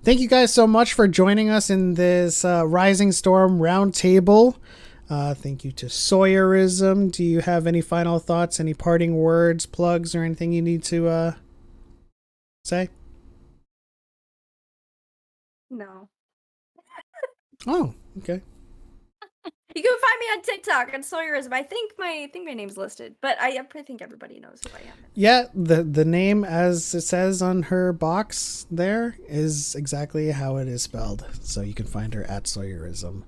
Thank you guys so much for joining us in this Rising Storm Roundtable. Thank you to Sawyeurism. Do you have any final thoughts, any parting words, plugs, or anything you need to say? No. Oh, okay. You can find me on TikTok on Sawyeurism. I think my name's listed, but I think everybody knows who I am. Yeah, the name, as it says on her box there, is exactly how it is spelled. So you can find her at Sawyeurism.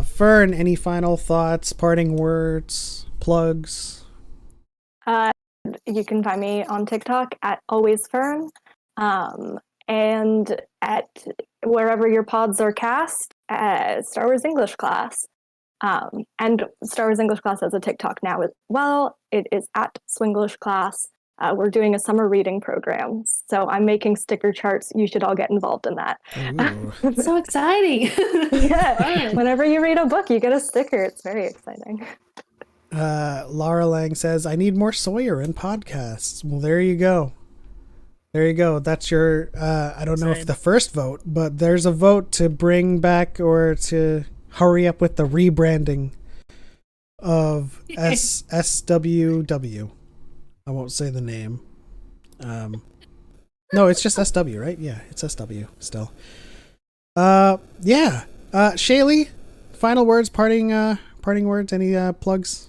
Fern, any final thoughts, parting words, plugs? You can find me on TikTok at alwaysfern, and at wherever your pods are cast, Star Wars English Class. And Star Wars English Class has a TikTok now as well. It is at Swinglish Class. we're doing a summer reading program. So I'm making sticker charts. You should all get involved in that. Ooh. So exciting. Yeah. Fun. Whenever you read a book, you get a sticker. It's very exciting. Laura Lang says, I need more Sawyer in podcasts. Well, there you go. There you go. That's your, I don't know if the first vote, but there's a vote to bring back or to hurry up with the rebranding of SWW. I won't say the name. No, it's just SW, right? Yeah, it's SW still. Yeah. Shaylee, final words, parting words, any plugs?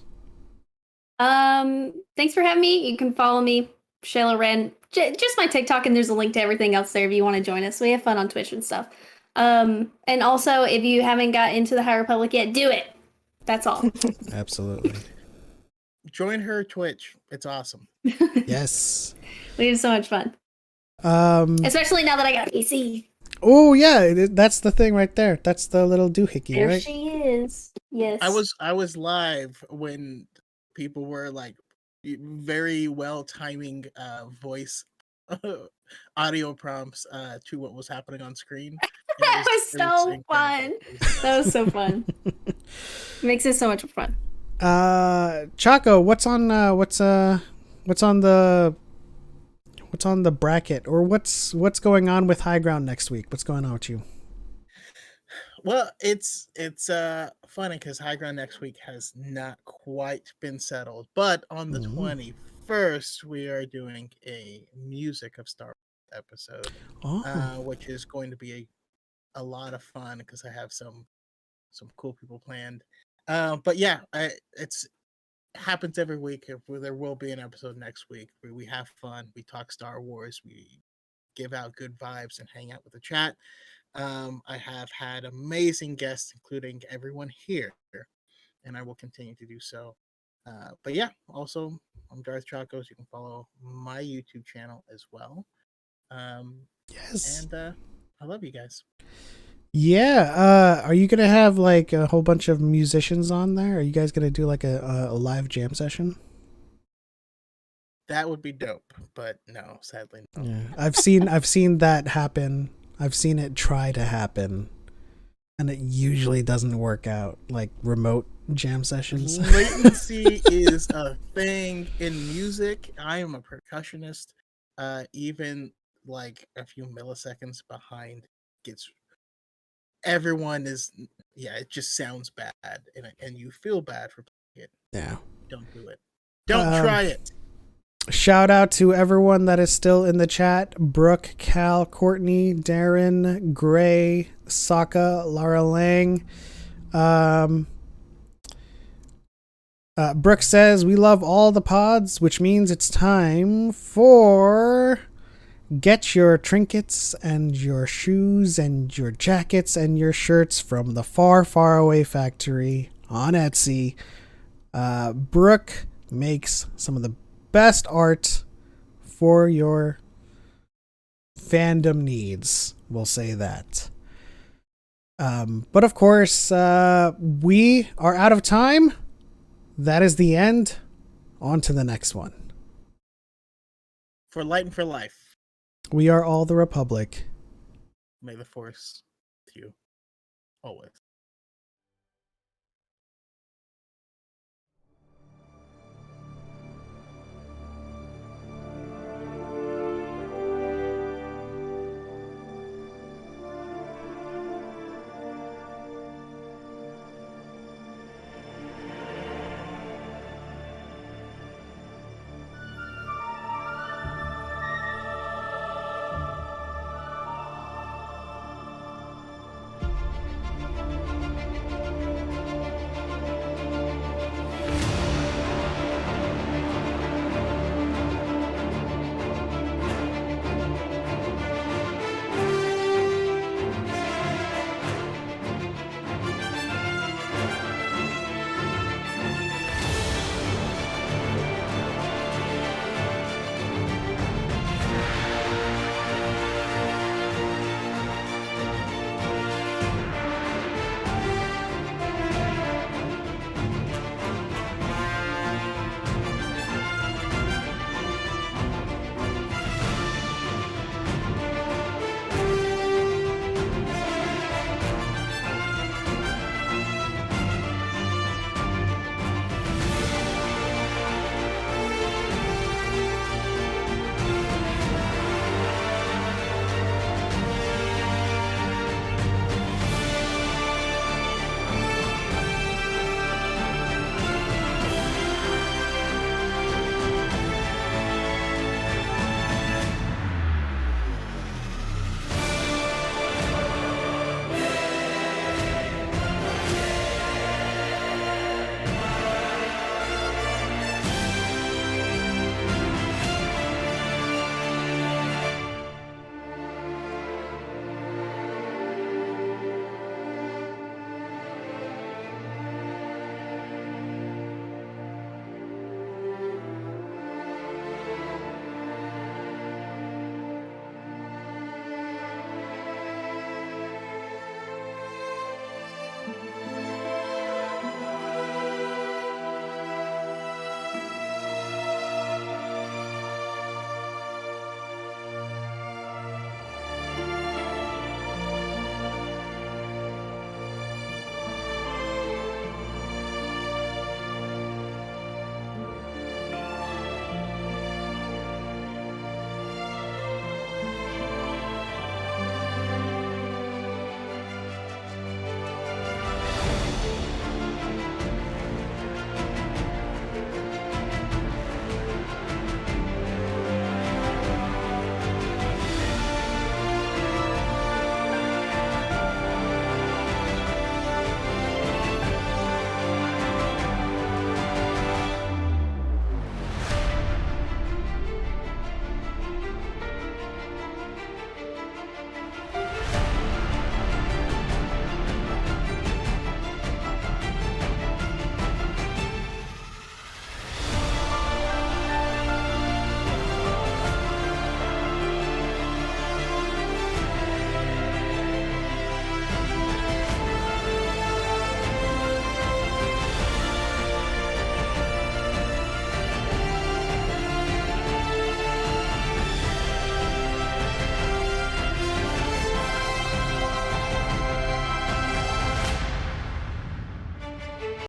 Thanks for having me. You can follow me, Shaylo Ren, just my TikTok, and there's a link to everything else there if you want to join us. We have fun on Twitch and stuff. And also, if you haven't got into the High Republic yet, do it. That's all. Absolutely. Join her Twitch. It's awesome. Yes. We have so much fun. Especially now that I got a PC. Oh yeah, that's the thing right there. That's the little doohickey, There right? she is. Yes. I was live when people were like very well timing voice audio prompts to what was happening on screen. That was so fun. That was so fun. Makes it so much fun. Choco, what's on the bracket, or what's going on with High Ground next week? What's going on with you? Well, it's funny because High Ground next week has not quite been settled, but on the 21st we are doing a Music of Star Wars episode, which is going to be a lot of fun because I have some cool people planned. But yeah, it's happens every week. There will be an episode next week where we have fun, we talk Star Wars, we give out good vibes and hang out with the chat. I have had amazing guests, including everyone here, and I will continue to do so. But yeah, also I'm Darth Choco, so you can follow my YouTube channel as well. Yes. And I love you guys. Yeah. Are you gonna have like a whole bunch of musicians on there? Are you guys gonna do like a live jam session? That would be dope, but no, sadly no. Yeah, I've seen that happen. I've seen it try to happen, and it usually doesn't work out. Like remote jam sessions. Latency is a thing in music. I am a percussionist. Even like a few milliseconds behind gets. Everyone is, yeah. It just sounds bad, and you feel bad for playing it. Yeah. Don't do it. Don't try it. Shout out to everyone that is still in the chat: Brooke, Cal, Courtney, Darren, Gray, Sokka, Lara Lang. Brooke says, we love all the pods, which means it's time for get your trinkets and your shoes and your jackets and your shirts from the Far, Far Away Factory on Etsy. Brooke makes some of the best art for your fandom needs. We'll say that. But of course, we are out of time. That is the end. On to the next one. For light and for life. We are all the Republic. May the Force with you always.